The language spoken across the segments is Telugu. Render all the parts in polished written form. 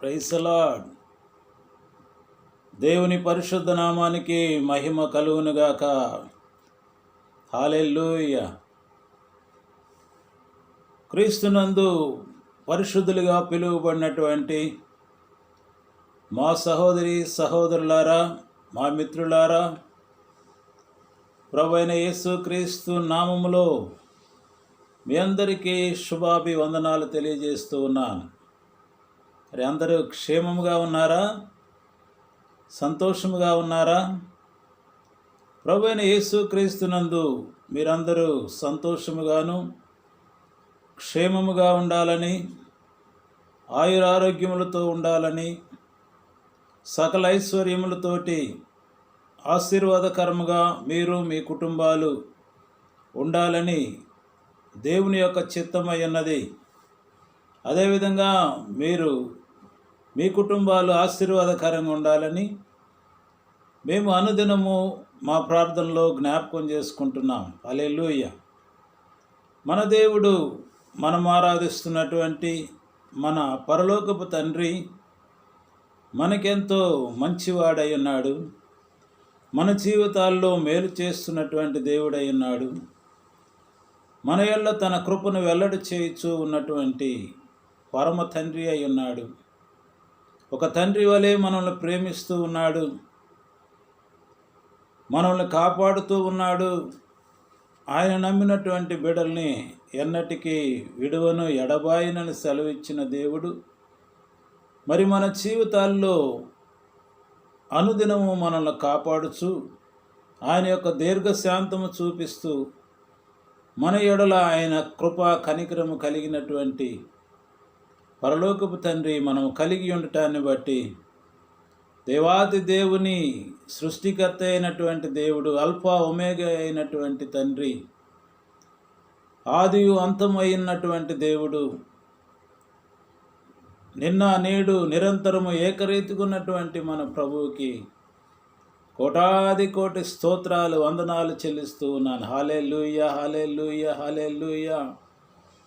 Praise the lord. దేవుని పరిశుద్ధ నామానికి మహిమ కలుగునుగాక. హల్లెలూయా. క్రీస్తునందు పరిశుద్ధులుగా పిలువబడినటువంటి మా సహోదరి సహోదరులారా, మా మిత్రులారా, ప్రభువైన యేసుక్రీస్తు నామములో మీ అందరికీ శుభాభివందనాలు తెలియజేస్తూ ఉన్నాను. మరి అందరూ క్షేమముగా ఉన్నారా? సంతోషముగా ఉన్నారా? ప్రభువైన యేసుక్రీస్తునందు మీరందరూ సంతోషముగాను క్షేమముగా ఉండాలని, ఆయురారోగ్యములతో ఉండాలని, సకల ఐశ్వర్యములతోటి ఆశీర్వాదకరముగా మీరు మీ కుటుంబాలు ఉండాలని దేవుని యొక్క చిత్తమై ఉన్నది. అదేవిధంగా మీరు మీ కుటుంబాలు ఆశీర్వాదకరంగా ఉండాలని మేము అనుదినము మా ప్రార్థనలో జ్ఞాపకం చేసుకుంటున్నాం. హల్లెలూయా. మన దేవుడు, మనం ఆరాధిస్తున్నటువంటి మన పరలోకపు తండ్రి మనకెంతో మంచివాడై ఉన్నాడు. మన జీవితాల్లో మేలు చేస్తున్నటువంటి దేవుడై ఉన్నాడు. మన యొల్ల తన కృపను వెల్లడి చేయుచూ ఉన్నటువంటి పరమ తండ్రి అయి ఉన్నాడు. ఒక తండ్రి వలె మనల్ని ప్రేమిస్తూ ఉన్నాడు, మనల్ని కాపాడుతూ ఉన్నాడు. ఆయన నమ్మినటువంటి బిడ్డల్ని ఎన్నటికీ విడువను ఎడబాయనని సెలవిచ్చిన దేవుడు మరి మన జీవితాల్లో అనుదినము మనల్ని కాపాడుచు ఆయన యొక్క దీర్ఘశాంతము చూపిస్తూ మన ఎడల ఆయన కృపా కనికరము కలిగినటువంటి పరలోకపు తండ్రి మనం కలిగి ఉండటాన్ని బట్టి దేవాది దేవుని సృష్టికర్త అయినటువంటి దేవుడు, అల్ఫా ఒమేగా అయినటువంటి తండ్రి, ఆదియు అంతమైనటువంటి దేవుడు, నిన్న నేడు నిరంతరము ఏకరీతిగా ఉన్నటువంటి మన ప్రభువుకి కోటాది కోటి స్తోత్రాలు, వందనాలు చెల్లిస్తూ ఉన్నాను. హల్లెలూయా, హల్లెలూయా, హల్లెలూయా.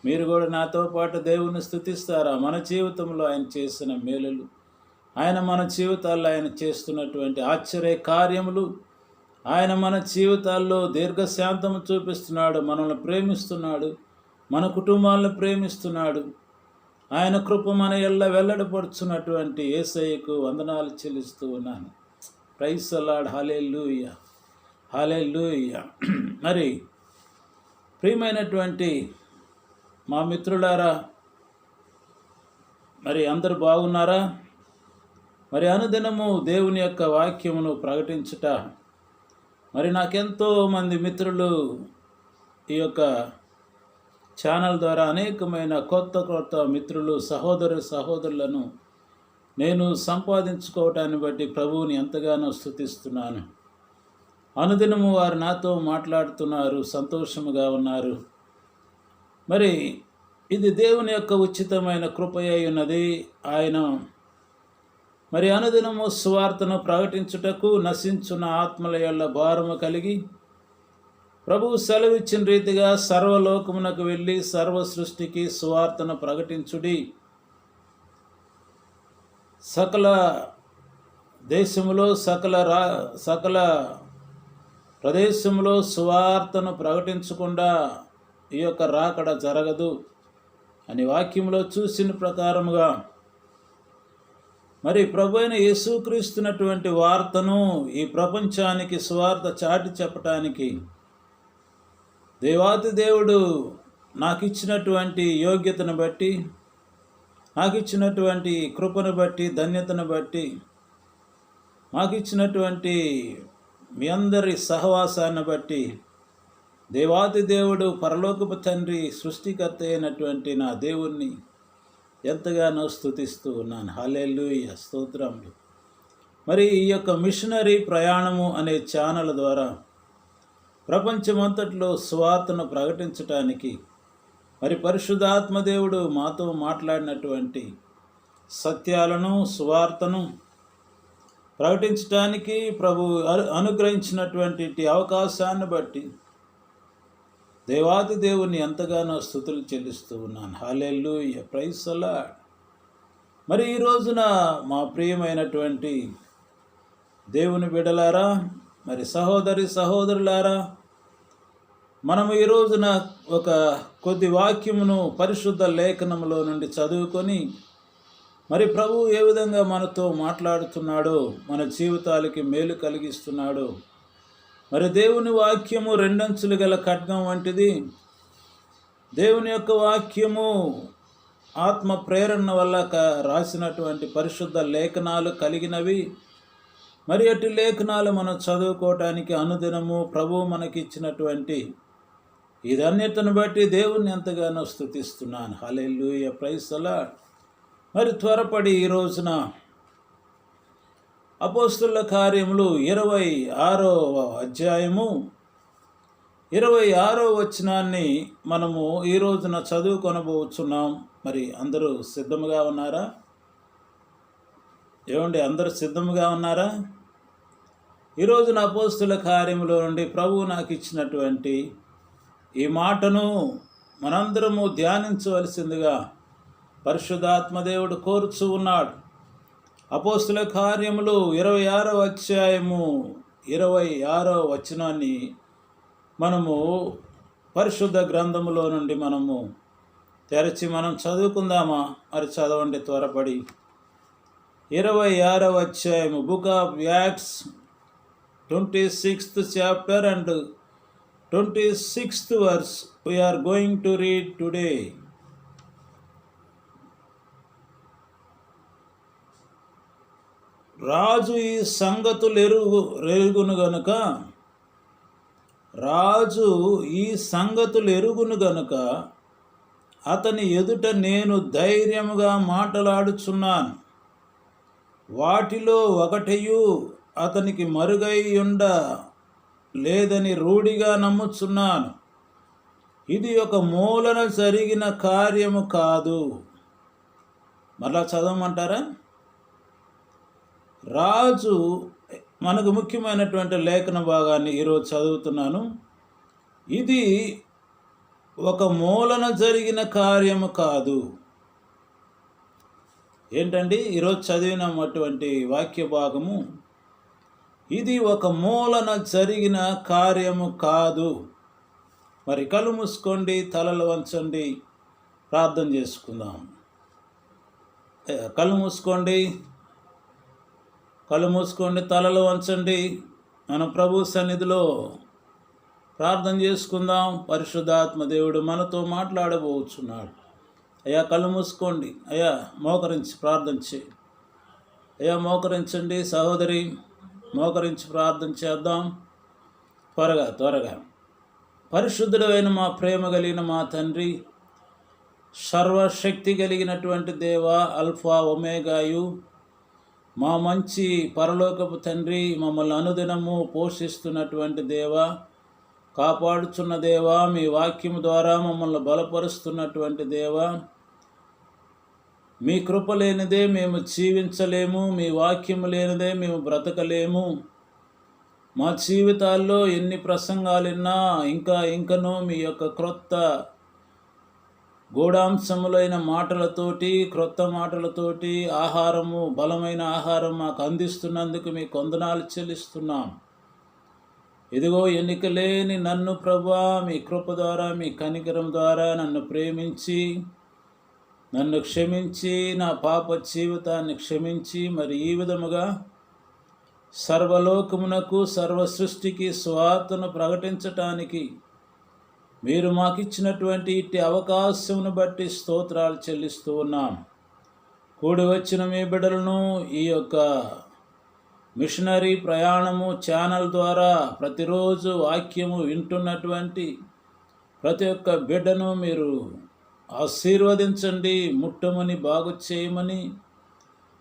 మీరు కూడా నాతో పాటు దేవుని స్తుతిస్తారా? మన జీవితంలో ఆయన చేసిన మేలులు, ఆయన మన జీవితాల్లో ఆయన చేస్తున్నటువంటి ఆశ్చర్య కార్యములు, ఆయన మన జీవితాల్లో దీర్ఘశాంతము చూపిస్తున్నాడు, మనల్ని ప్రేమిస్తున్నాడు, మన కుటుంబాలను ప్రేమిస్తున్నాడు. ఆయన కృప మన ఎల్ల వెల్లడిపడుచున్నటువంటి యేసయ్యకు వందనాలు చెల్లిస్తూ ఉన్నాను. Praise the lord. Hallelujah, hallelujah. మరి ప్రియమైనటువంటి మా మిత్రులారా, మరి అందరూ బాగున్నారా? మరి అనుదినము దేవుని యొక్క వాక్యమును ప్రకటించుట, మరి నాకెంతో మంది మిత్రులు ఈ యొక్క ఛానల్ ద్వారా అనేకమైన కొత్త మిత్రులు, సహోదరులను నేను సంపాదించుకోవటాన్ని బట్టి ప్రభువుని ఎంతగానో స్తుతిస్తున్నాను. అనుదినము వారు నాతో మాట్లాడుతున్నారు, సంతోషముగా ఉన్నారు. మరి ఇది దేవుని యొక్క ఉచితమైన కృపయై ఉన్నది. ఆయన మరి అనుదినము సువార్తను ప్రకటించుటకు నశించున్న ఆత్మల యొల్ల భారము కలిగి ప్రభువు సెలవిచ్చిన రీతిగా సర్వలోకమునకు వెళ్ళి సర్వ సృష్టికి సువార్తను ప్రకటించుడి. సకల దేశములో సకల ప్రదేశంలో సువార్తను ప్రకటించకుండా ఈ యొక్క రాకడ జరగదు అని వాక్యంలో చూసిన ప్రకారముగా మరి ప్రభు అయిన యేసుక్రీస్తున్నటువంటి వార్తను ఈ ప్రపంచానికి సువార్త చాటి చెప్పటానికి దేవాది దేవుడు నాకు ఇచ్చినటువంటి యోగ్యతను బట్టి, నాకు ఇచ్చినటువంటి కృపను బట్టి, ధన్యతను బట్టి, మాకు ఇచ్చినటువంటి మీ అందరి సహవాసాన్ని బట్టి దేవాది దేవుడు, పరలోకపు తండ్రి, సృష్టికర్త అయినటువంటి నా దేవుణ్ణి ఎంతగానో స్తుతిస్తూ ఉన్నాను. హల్లెలూయా, స్తోత్రములు. మరి ఈ యొక్క మిషనరీ ప్రయాణము అనే ఛానల్ ద్వారా ప్రపంచమంతట్లో సువార్తను ప్రకటించటానికి మరి పరిశుద్ధాత్మదేవుడు మాతో మాట్లాడినటువంటి సత్యాలను, సువార్తను ప్రకటించటానికి ప్రభు అనుగ్రహించినటువంటి అవకాశాన్ని బట్టి దేవాది దేవుని ఎంతగానో స్తుతులు చెల్లిస్తూ ఉన్నాను. హల్లెలూయా, ప్రైజ్ ది లార్డ్. మరి ఈ రోజున మా ప్రియమైనటువంటి దేవుని బిడ్డలారా, మరి సహోదరులారా, మనము ఈ రోజున ఒక కొద్ది వాక్యమును పరిశుద్ధ లేఖనములో నుండి చదువుకొని, మరి ప్రభువు ఏ విధంగా మనతో మాట్లాడుతున్నాడో, మన జీవితాలకి మేలు కలిగిస్తున్నాడో. మరి దేవుని వాక్యము రెండంచులు గల ఖడ్గం వంటిది. దేవుని యొక్క వాక్యము ఆత్మ ప్రేరణ వల్ల రాసినటువంటి పరిశుద్ధ లేఖనాలు కలిగినవి. మరి అటు లేఖనాలు మనం చదువుకోవటానికి అనుదినము ప్రభువు మనకిచ్చినటువంటి ఈ ధన్యతను బట్టి దేవుణ్ణి ఎంతగానో స్తుతిస్తున్నాను. హల్లెలూయా, ప్రైజ్ ది లార్డ్. మరి త్వరపడి ఈ రోజున అపోస్తలుల కార్యములు 26వ అధ్యాయము 26వ వచనాన్ని మనము ఈ రోజున చదువుకొనబోతున్నాం. మరి అందరూ సిద్ధముగా ఉన్నారా? ఏమండి, అందరూ సిద్ధముగా ఉన్నారా? ఈ రోజున అపోస్తలుల కార్యములో నుండి ప్రభువు నాకు ఇచ్చినటువంటి ఈ మాటను మనందరము ధ్యానించవలసిందిగా పరిశుద్ధాత్మదేవుడు కోరుచూ ఉన్నాడు. అపోస్తలుల కార్యములు 26వ అధ్యాయము 26వ వచనాన్ని మనము పరిశుద్ధ గ్రంథములో నుండి మనము తెరచి మనం చదువుకుందామా? మరి చదవండి త్వరపడి. 26వ అధ్యాయము, book of acts 26th chapter and 26th verse we are going to read today. రాజు ఈ సంగతులు ఎరుగును గనుక అతని ఎదుట నేను ధైర్యముగా మాట్లాడుచున్నాను. వాటిలో ఒకటియు అతనికి మరుగై ఉండ లేదని రూఢిగా నమ్ముచున్నాను. ఇది ఒక మూలన జరిగిన కార్యము కాదు. మరలా చదవమంటారా? రాజు, మనకు ముఖ్యమైనటువంటి లేఖన భాగాన్ని ఈరోజు చదువుతున్నాను. ఇది ఒక మూలన జరిగిన కార్యము కాదు. ఏంటండి ఈరోజు చదివినటువంటి వాక్య భాగము? ఇది ఒక మూలన జరిగిన కార్యము కాదు. మరి కళ్ళు మూసుకోండి, తలలు వంచండి, ప్రార్థన చేసుకుందాం. కళ్ళు మూసుకోండి, తలలు వంచండి. మనం ప్రభు సన్నిధిలో ప్రార్థన చేసుకుందాం. పరిశుద్ధాత్మ దేవుడు మనతో మాట్లాడబోచున్నాడు. అయ్యా కళ్ళు మూసుకోండి. అయ్యా మోకరించి ప్రార్థన చేయి. అయ్యా మోకరించండి. సహోదరి మోకరించి ప్రార్థన చేద్దాం. త్వరగా. పరిశుద్ధుడైన మా ప్రేమ కలిగిన మా తండ్రి, సర్వశక్తి కలిగినటువంటి దేవా, అల్ఫా ఒమేగాయు, మా మంచి పరలోకపు తండ్రి, మమ్మల్ని అనుదినము పోషిస్తున్నటువంటి దేవా, కాపాడుచున్న దేవా, మీ వాక్యము ద్వారా మమ్మల్ని బలపరుస్తున్నటువంటి దేవా, మీ కృప లేనిదే మేము జీవించలేము, మీ వాక్యము లేనిదే మేము బ్రతకలేము. మా జీవితాల్లో ఎన్ని ప్రసంగాలున్నా ఇంకనూ మీ యొక్క క్రొత్త గూఢాంశములైన మాటలతోటి, క్రొత్త మాటలతోటి ఆహారము, బలమైన ఆహారం మాకు అందిస్తున్నందుకు మీ వందనాలు చెల్లిస్తున్నాం. ఇదిగో ఎన్నిక లేని నన్ను ప్రభువా, మీ కృప ద్వారా, మీ కనికరం ద్వారా నన్ను ప్రేమించి, నన్ను క్షమించి, నా పాప జీవితాన్ని క్షమించి, మరి ఈ విధముగా సర్వలోకమునకు, సర్వ సృష్టికి స్వార్థను ప్రకటించటానికి మీరు మాకిచ్చినటువంటి ఇట్టి అవకాశమును బట్టి స్తోత్రాలు చెల్లిస్తూ ఉన్నాం. కూడి వచ్చిన మీ బిడ్డలను ఈ యొక్క మిషనరీ ప్రయాణము ఛానల్ ద్వారా ప్రతిరోజు వాక్యము వింటున్నటువంటి ప్రతి ఒక్క బిడ్డను మీరు ఆశీర్వదించండి, ముట్టమని, బాగు చేయమని,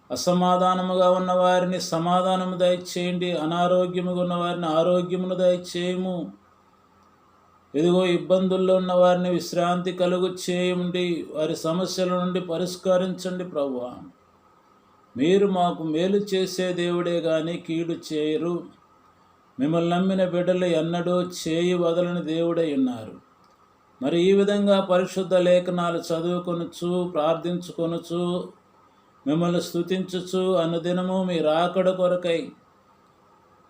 అసమాధానముగా ఉన్న వారిని సమాధానము దయచేయండి, అనారోగ్యముగా ఉన్న వారిని ఆరోగ్యమును దయచేయము. ఇదిగో ఇబ్బందుల్లో ఉన్న వారిని విశ్రాంతి కలుగు చేయండి, వారి సమస్యల నుండి పరిష్కరించండి. ప్రభువా, మీరు మాకు మేలు చేసే దేవుడే కానీ కీడు చేయరు. మిమ్మల్ని నమ్మిన బిడ్డలు ఎన్నడూ చేయి వదలని దేవుడై ఉన్నారు. మరి ఈ విధంగా పరిశుద్ధ లేఖనాలు చదువుకొనుచు, ప్రార్థించుకొనుచు, మిమ్మల్ని స్తుతించుచు అనుదినము మీ రాకడ కొరకై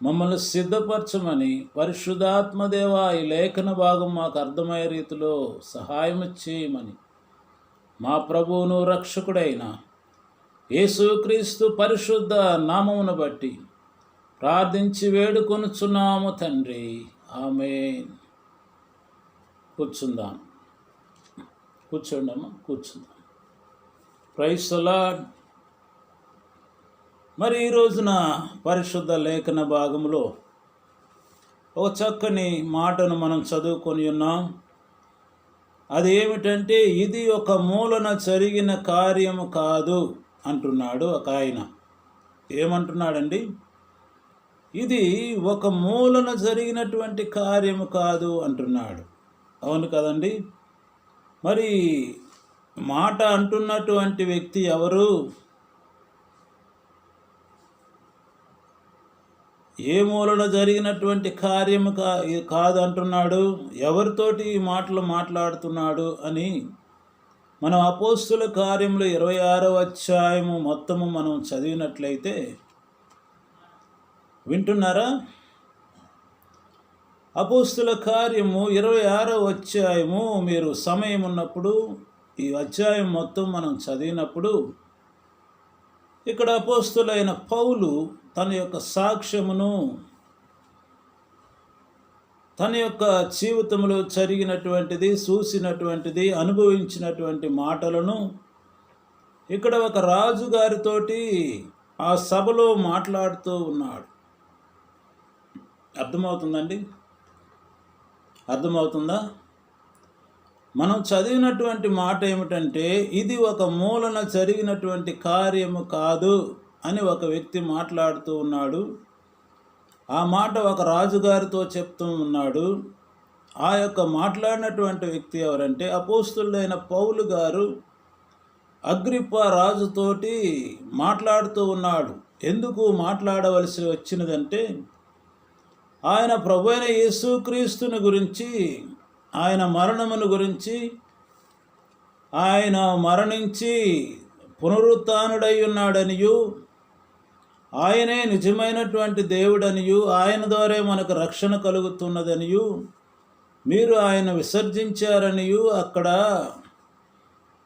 మమ్మల్ని సిద్ధపరచమని పరిశుద్ధాత్మదేవ ఈ లేఖన భాగం మాకు అర్థమయ్యే రీతిలో సహాయం చేయమని మా ప్రభువును రక్షకుడైన యేసుక్రీస్తు పరిశుద్ధ నామమును బట్టి ప్రార్థించి వేడుకొనుచున్నాము తండ్రి, ఆమేన్. కూర్చుందాం. కూర్చోండమ్మా, కూర్చుందాం. Praise the Lord. మరి ఈ రోజున పరిశుద్ధ లేఖన భాగంలో ఒక చక్కని మాటను మనం చదువుకొని ఉన్నాం. అది ఏమిటంటే, ఇది ఒక మూలన జరిగిన కార్యము కాదు అంటున్నాడు ఒక ఆయన. ఏమంటున్నాడండి? ఇది ఒక మూలన జరిగినటువంటి కార్యము కాదు అంటున్నాడు. అవును కదండి. మరి మాట అంటున్నటువంటి వ్యక్తి ఎవరు? ఏ మూలన జరిగినటువంటి కార్యము కాదు అంటున్నాడు? ఎవరితోటి ఈ మాటలు మాట్లాడుతున్నాడు అని మనం అపోస్తుల కార్యములు 26వ అధ్యాయము మొత్తము మనం చదివినట్లయితే, వింటున్నారా? అపోస్తుల కార్యము 26వ అధ్యాయము మీరు సమయం ఉన్నప్పుడు ఈ అధ్యాయం మొత్తం మనం చదివినప్పుడు, ఇక్కడ అపోస్తులైన పౌలు తన యొక్క సాక్ష్యమును, తన యొక్క జీవితంలో జరిగినటువంటిది, చూసినటువంటిది, అనుభవించినటువంటి మాటలను ఇక్కడ ఒక రాజుగారితోటి ఆ సభలో మాట్లాడుతూ ఉన్నాడు. అర్థమవుతుందండి? అర్థమవుతుందా? మనం చదివినటువంటి మాట ఏమిటంటే, ఇది ఒక మూలన జరిగినటువంటి కార్యము కాదు అని ఒక వ్యక్తి మాట్లాడుతూ ఉన్నాడు. ఆ మాట ఒక రాజుగారితో చెప్తూ ఉన్నాడు. ఆ యొక్క మాట్లాడినటువంటి వ్యక్తి ఎవరంటే, అపోస్తులైన పౌలు గారు అగ్రిప్ప రాజుతోటి మాట్లాడుతూ ఉన్నాడు. ఎందుకు మాట్లాడవలసి వచ్చినదంటే, ఆయన ప్రభువైన యేసుక్రీస్తుని గురించి, ఆయన మరణమును గురించి, ఆయన మరణించి పునరుత్థానుడై ఉన్నాడనియు, ఆయనే నిజమైనటువంటి దేవుడనియు, ఆయన ద్వారా మనకు రక్షణ కలుగుతున్నదనియు, మీరు ఆయన విసర్జించారనియు, అక్కడ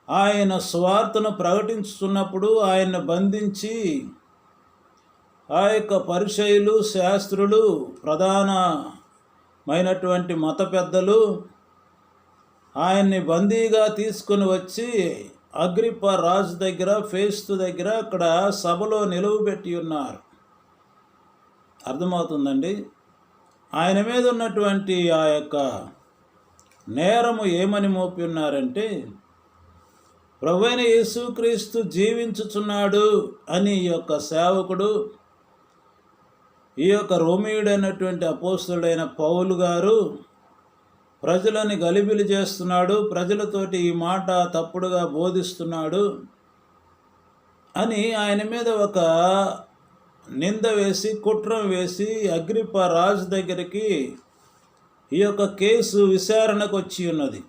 ఆయన స్వార్థను ప్రకటించుతున్నప్పుడు ఆయన్ని బంధించి ఆ యొక్క పరిసయ్యులు, శాస్త్రులు, ప్రధానమైనటువంటి మత పెద్దలు ఆయన్ని బందీగా తీసుకుని వచ్చి అగ్రిప్ప రాజు దగ్గర, ఫేస్తు దగ్గర అక్కడ సభలో నిలువబెట్టి ఉన్నారు. అర్థమవుతుందండి? ఆయన మీద ఉన్నటువంటి ఆ యొక్క నేరము ఏమని మోపి ఉన్నారంటే, ప్రభువైన యేసుక్రీస్తు జీవించుచున్నాడు అని ఈ యొక్క సేవకుడు, ఈ యొక్క రోమీయుడైనటువంటి అపోస్తుడైన పౌలు గారు ప్రజలని గలిబిలి చేస్తున్నాడు, ప్రజలతోటి ఈ మాట తప్పుడుగా బోధిస్తున్నాడు అని ఆయన మీద ఒక నింద వేసి, కుట్రం వేసి అగ్రిప్ప రాజు దగ్గరికి ఈ యొక్క కేసు విచారణకు వచ్చి ఉన్నది.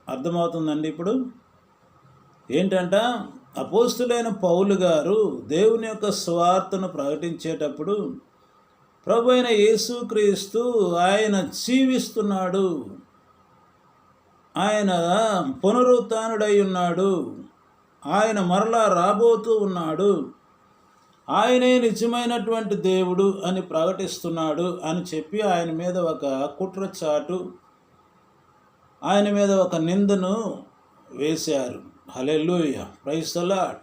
అర్థమవుతుందండి? ఇప్పుడు ఏంటంట, అపోస్తులైన పౌలు గారు దేవుని యొక్క స్వార్థను ప్రకటించేటప్పుడు ప్రభు అయిన యేసుక్రీస్తు ఆయన జీవిస్తున్నాడు, ఆయన పునరుత్థానుడై ఉన్నాడు, ఆయన మరలా రాబోతూ ఉన్నాడు, ఆయనే నిజమైనటువంటి దేవుడు అని ప్రకటిస్తున్నాడు అని చెప్పి ఆయన మీద ఒక కుట్రచాటు, ఆయన మీద ఒక నిందను వేశారు. హల్లెలూయా, ప్రైజ్ ది లార్డ్.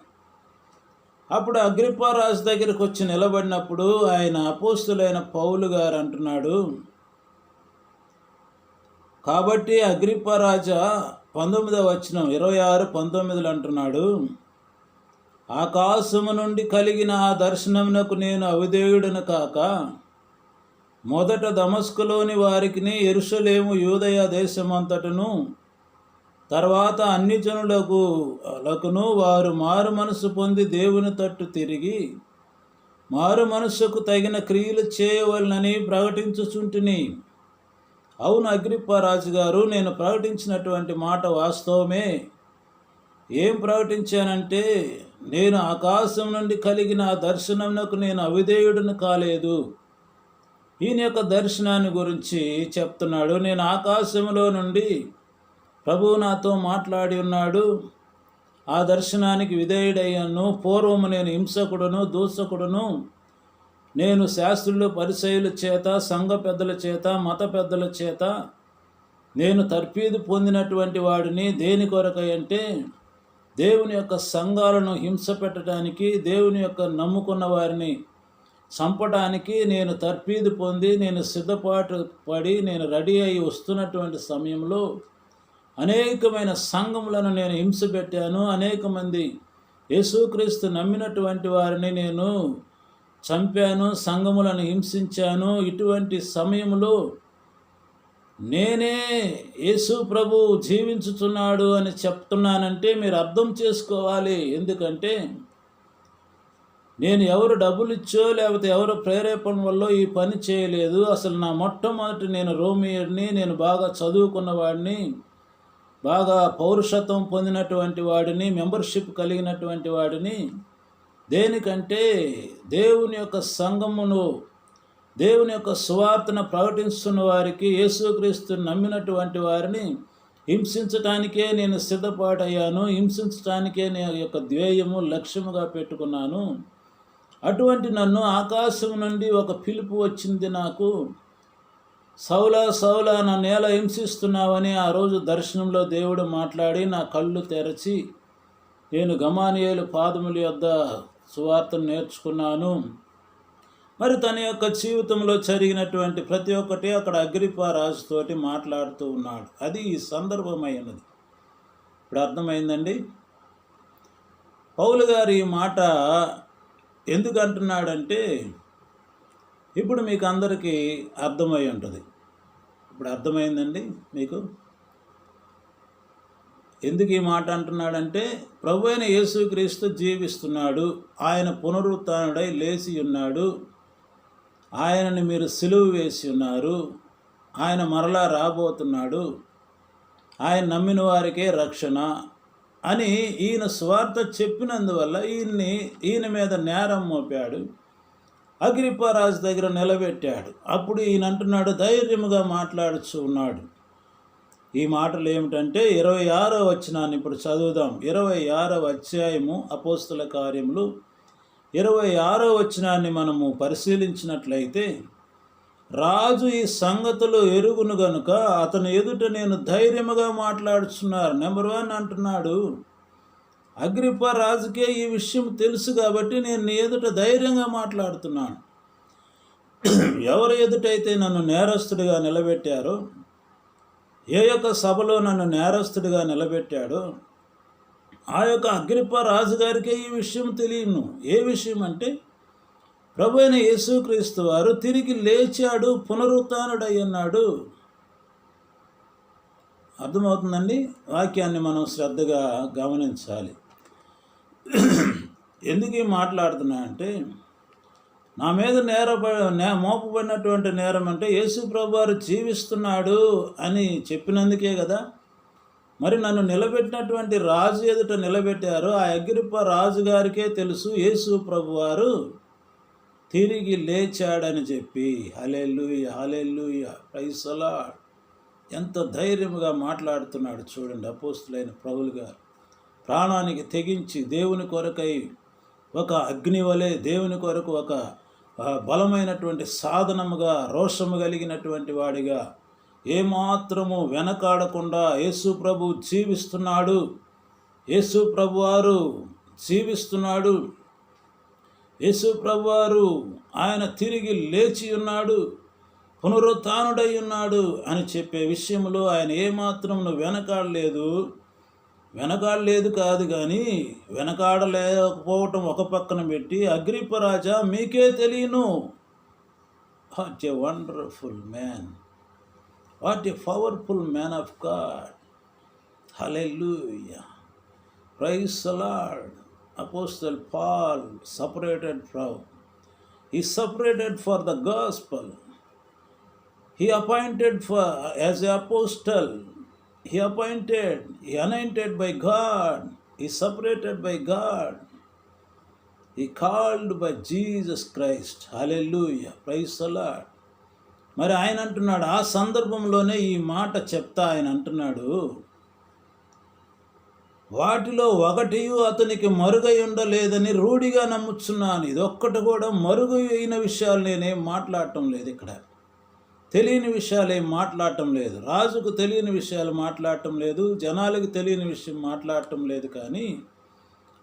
అప్పుడు అగ్రిప్ప రాజు దగ్గరికి వచ్చి నిలబడినప్పుడు ఆయన అపోస్తులైన పౌలు గారు అంటున్నాడు, కాబట్టి అగ్రిప్ప రాజా 19వ వచనం 26:19 అంటున్నాడు, ఆకాశము నుండి కలిగిన ఆ దర్శనమునకు నేను అవిధేయుడను కాక, మొదట దమస్కులోని వారికిని, యెరూషలేము యూదయ దేశమంతటను, తర్వాత అన్ని జనులకును వారు మారు మనసు పొంది దేవుని తట్టు తిరిగి మారు మనస్సుకు తగిన క్రియలు చేయవలనని ప్రకటించుచుంటిని. అవును అగ్రిప్ప రాజు గారు, నేను ప్రకటించినటువంటి మాట వాస్తవమే. ఏం ప్రకటించానంటే, నేను ఆకాశం నుండి కలిగిన ఆ దర్శనమునకు నేను అవిధేయుడిని కాలేదు. ఈయన యొక్క దర్శనాన్ని గురించి చెప్తున్నాడు. నేను ఆకాశంలో నుండి ప్రభువు నాతో మాట్లాడి ఉన్నాడు, ఆ దర్శనానికి విధేయుడయ్యాను. పూర్వము నేను హింసకుడును, దూషకుడును, నేను శాస్త్రులు పరిసయ్యుల చేత, సంఘ పెద్దల చేత, మత పెద్దల చేత నేను తర్ఫీదు పొందినటువంటి వాడిని. దేని కొరకై అంటే దేవుని యొక్క సంఘాలను హింస పెట్టడానికి, దేవుని యొక్క నమ్ముకున్న వారిని చంపడానికి నేను తర్ఫీదు పొంది, నేను సిద్ధపాటు పడి, నేను రెడీ అయి వస్తున్నటువంటి సమయంలో అనేకమైన సంఘములను నేను హింస పెట్టాను. అనేక మంది యేసుక్రీస్తు నమ్మినటువంటి వారిని నేను చంపాను, సంఘములను హింసించాను. ఇటువంటి సమయంలో నేనే యేసు ప్రభు జీవించుతున్నాడు అని చెప్తున్నానంటే మీరు అర్థం చేసుకోవాలి. ఎందుకంటే నేను ఎవరు డబ్బులు ఇచ్చో లేకపోతే ఎవరు ప్రేరేపణ వల్ల ఈ పని చేయలేదు. అసలు నా మొట్టమొదటి నేను రోమియర్ని, నేను బాగా చదువుకున్న వాడిని, బాగా పౌరుషత్వం పొందినటువంటి వాడిని, మెంబర్షిప్ కలిగినటువంటి వాడిని. దేనికంటే దేవుని యొక్క సంఘమును, దేవుని యొక్క సువార్తను ప్రకటిస్తున్న వారికి, యేసుక్రీస్తుని నమ్మినటువంటి వారిని హింసించటానికే నేను సిద్ధపాటయ్యాను. హింసించటానికే నేను యొక్క ధ్యేయము లక్ష్యముగా పెట్టుకున్నాను. అటువంటి నన్ను ఆకాశం నుండి ఒక పిలుపు వచ్చింది నాకు. సౌలా సౌలా నన్ను ఎలా హింసిస్తున్నావని ఆ రోజు దర్శనంలో దేవుడు మాట్లాడి నా కళ్ళు తెరచి నేను గమానియేలు పాదముల యొద్ద సువార్తను నేర్చుకున్నాను. మరి తన యొక్క జీవితంలో జరిగినటువంటి ప్రతి ఒక్కటి అక్కడ అగ్రిప్పా రాజుతోటి మాట్లాడుతూ ఉన్నాడు. అది ఈ సందర్భమైనది. ఇప్పుడు అర్థమైందండి. పౌలు గారు ఈ మాట ఎందుకు అంటున్నాడంటే ఇప్పుడు మీకు అందరికీ అర్థమై ఉంటుంది. ఇప్పుడు అర్థమైందండి మీకు ఎందుకు ఈ మాట అంటున్నాడంటే ప్రభు అయిన యేసుక్రీస్తు జీవిస్తున్నాడు, ఆయన పునరుత్థానుడై లేచి ఉన్నాడు, ఆయనని మీరు సిలువ వేసి ఉన్నారు, ఆయన మరలా రాబోతున్నాడు, ఆయన నమ్మిన వారికే రక్షణ అని ఈయన స్వార్థ చెప్పినందువల్ల ఈయన మీద నేరం మోపాడు. అగ్రిప్పా రాజు దగ్గర నిలబెట్టాడు. అప్పుడు ఈయన అంటున్నాడు, ధైర్యముగా మాట్లాడుచు ఉన్నాడు. ఈ మాటలు ఏమిటంటే 26వ వచనాన్ని ఇప్పుడు చదువుదాం. 26వ అధ్యాయము అపోస్తుల కార్యములు 26వ వచనాన్ని మనము పరిశీలించినట్లయితే, రాజు ఈ సంగతులు ఎరుగును గనుక అతను ఎదుట నేను ధైర్యముగా మాట్లాడుచున్నారు. నెంబర్ 1 అంటున్నాడు, అగ్రిప్పా రాజుకే ఈ విషయం తెలుసు కాబట్టి నేను నీ ఎదుట ధైర్యంగా మాట్లాడుతున్నాను. ఎవరు ఎదుటైతే నన్ను నేరస్తుడిగా నిలబెట్టారో, ఏ యొక్క సభలో నన్ను నేరస్తుడిగా నిలబెట్టాడో ఆ యొక్క అగ్రిప్పా రాజుగారికే ఈ విషయం తెలియను. ఏ విషయం అంటే ప్రభు అయిన యేసుక్రీస్తు వారు తిరిగి లేచాడు, పునరుత్థానుడయ్యన్నాడు. అర్థమవుతుందండి. వాక్యాన్ని మనం శ్రద్ధగా గమనించాలి. ఎందుకు మాట్లాడుతున్నా అంటే నా మీద మోపబడినటువంటి నేరం అంటే యేసు ప్రభు వారు జీవిస్తున్నాడు అని చెప్పినందుకే కదా. మరి నన్ను నిలబెట్టినటువంటి రాజు ఎదుట నిలబెట్టారు. ఆ అగ్రిప్పా రాజుగారికే తెలుసు యేసు ప్రభు వారు తిరిగి లేచాడని చెప్పి. హల్లెలూయా, హల్లెలూయా, ప్రైజ్ ది లార్డ్. ఎంత ధైర్యముగా మాట్లాడుతున్నాడు చూడండి అపోస్తులైన పౌలు గారు. ప్రాణానికి తెగించి దేవుని కొరకై ఒక అగ్ని వలె, దేవుని కొరకు ఒక బలమైనటువంటి సాధనముగా, రోషము కలిగినటువంటి వాడిగా, ఏమాత్రము వెనకాడకుండా యేసు ప్రభు జీవిస్తున్నాడు, యేసు ప్రభు వారు జీవిస్తున్నాడు, యేసు ప్రభు వారు ఆయన తిరిగి లేచి ఉన్నాడు, పునరుత్థానుడై ఉన్నాడు అని చెప్పే విషయంలో ఆయన ఏమాత్రం వెనకాడలేదు కాదు. కానీ వెనకాడలేకపోవటం ఒక పక్కన పెట్టి, అగ్రిప్పా రాజా మీకే తెలియను. What a wonderful man, what a powerful man of God. Hallelujah, praise the Lord. Apostle Paul separated for the gospel. He appointed as an apostle. He anointed by God. He separated by God. ఈ called by Jesus Christ. Hallelujah, praise the Lord. మరి ఆయన అంటున్నాడు, ఆ సందర్భంలోనే ఈ మాట చెప్తా ఆయన అంటున్నాడు, వాటిలో ఒకటియు అతనికి మరుగై ఉండలేదని రూఢిగా నమ్ముచున్నాను. ఇదొక్కటి కూడా మరుగు అయిన విషయాలు నేనేం మాట్లాడటం లేదు, ఇక్కడ తెలియని విషయాలు ఏం మాట్లాడటం లేదు, రాజుకు తెలియని విషయాలు మాట్లాడటం లేదు, జనాలకు తెలియని విషయం మాట్లాడటం లేదు. కానీ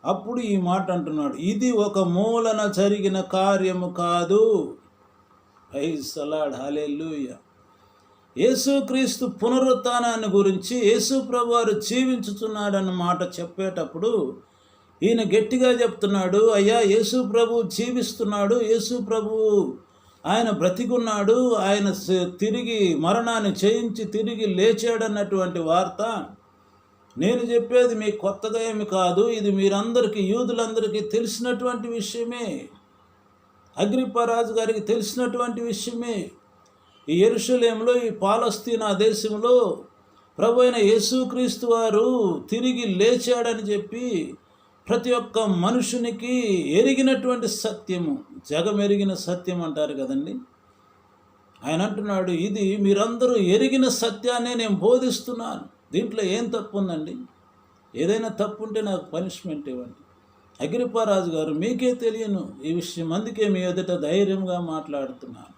అప్పుడు ఈ మాట అంటున్నాడు, ఇది ఒక మూలన జరిగిన కార్యము కాదు. ప్రైజ్ ది లార్డ్, హల్లెలూయా. యేసుక్రీస్తు పునరుత్థానాన్ని గురించి యేసు ప్రభువారు జీవించుతున్నాడన్న మాట చెప్పేటప్పుడు ఈయన గట్టిగా చెప్తున్నాడు, అయ్యా యేసు ప్రభు జీవిస్తున్నాడు, యేసు ప్రభు ఆయన బ్రతికున్నాడు, ఆయన తిరిగి మరణాన్ని జయించి తిరిగి లేచాడన్నటువంటి వార్త నేను చెప్పేది మీకు కొత్తగా ఏమి కాదు. ఇది మీరందరికీ, యూదులందరికీ తెలిసినటువంటి విషయమే, అగ్రిప్ప రాజు గారికి తెలిసినటువంటి విషయమే. ఈ యెరూషలేములో, ఈ పాలస్తీనా దేశంలో ప్రభు అయిన యేసుక్రీస్తు వారు తిరిగి లేచాడని చెప్పి ప్రతి ఒక్క మనుషునికి ఎరిగినటువంటి సత్యము, జగమెరిగిన సత్యం అంటారు కదండి. ఆయన అంటున్నాడు, ఇది మీరందరూ ఎరిగిన సత్యాన్నే నేను బోధిస్తున్నాను. దీంట్లో ఏం తప్పు ఉందండి? ఏదైనా తప్పు ఉంటే నాకు పనిష్మెంట్ ఇవ్వండి. అగ్రిప్ప రాజు గారు, మీకే తెలియను ఈ విషయం, అందుకే మీ ఎదుట ధైర్యంగా మాట్లాడుతున్నాను.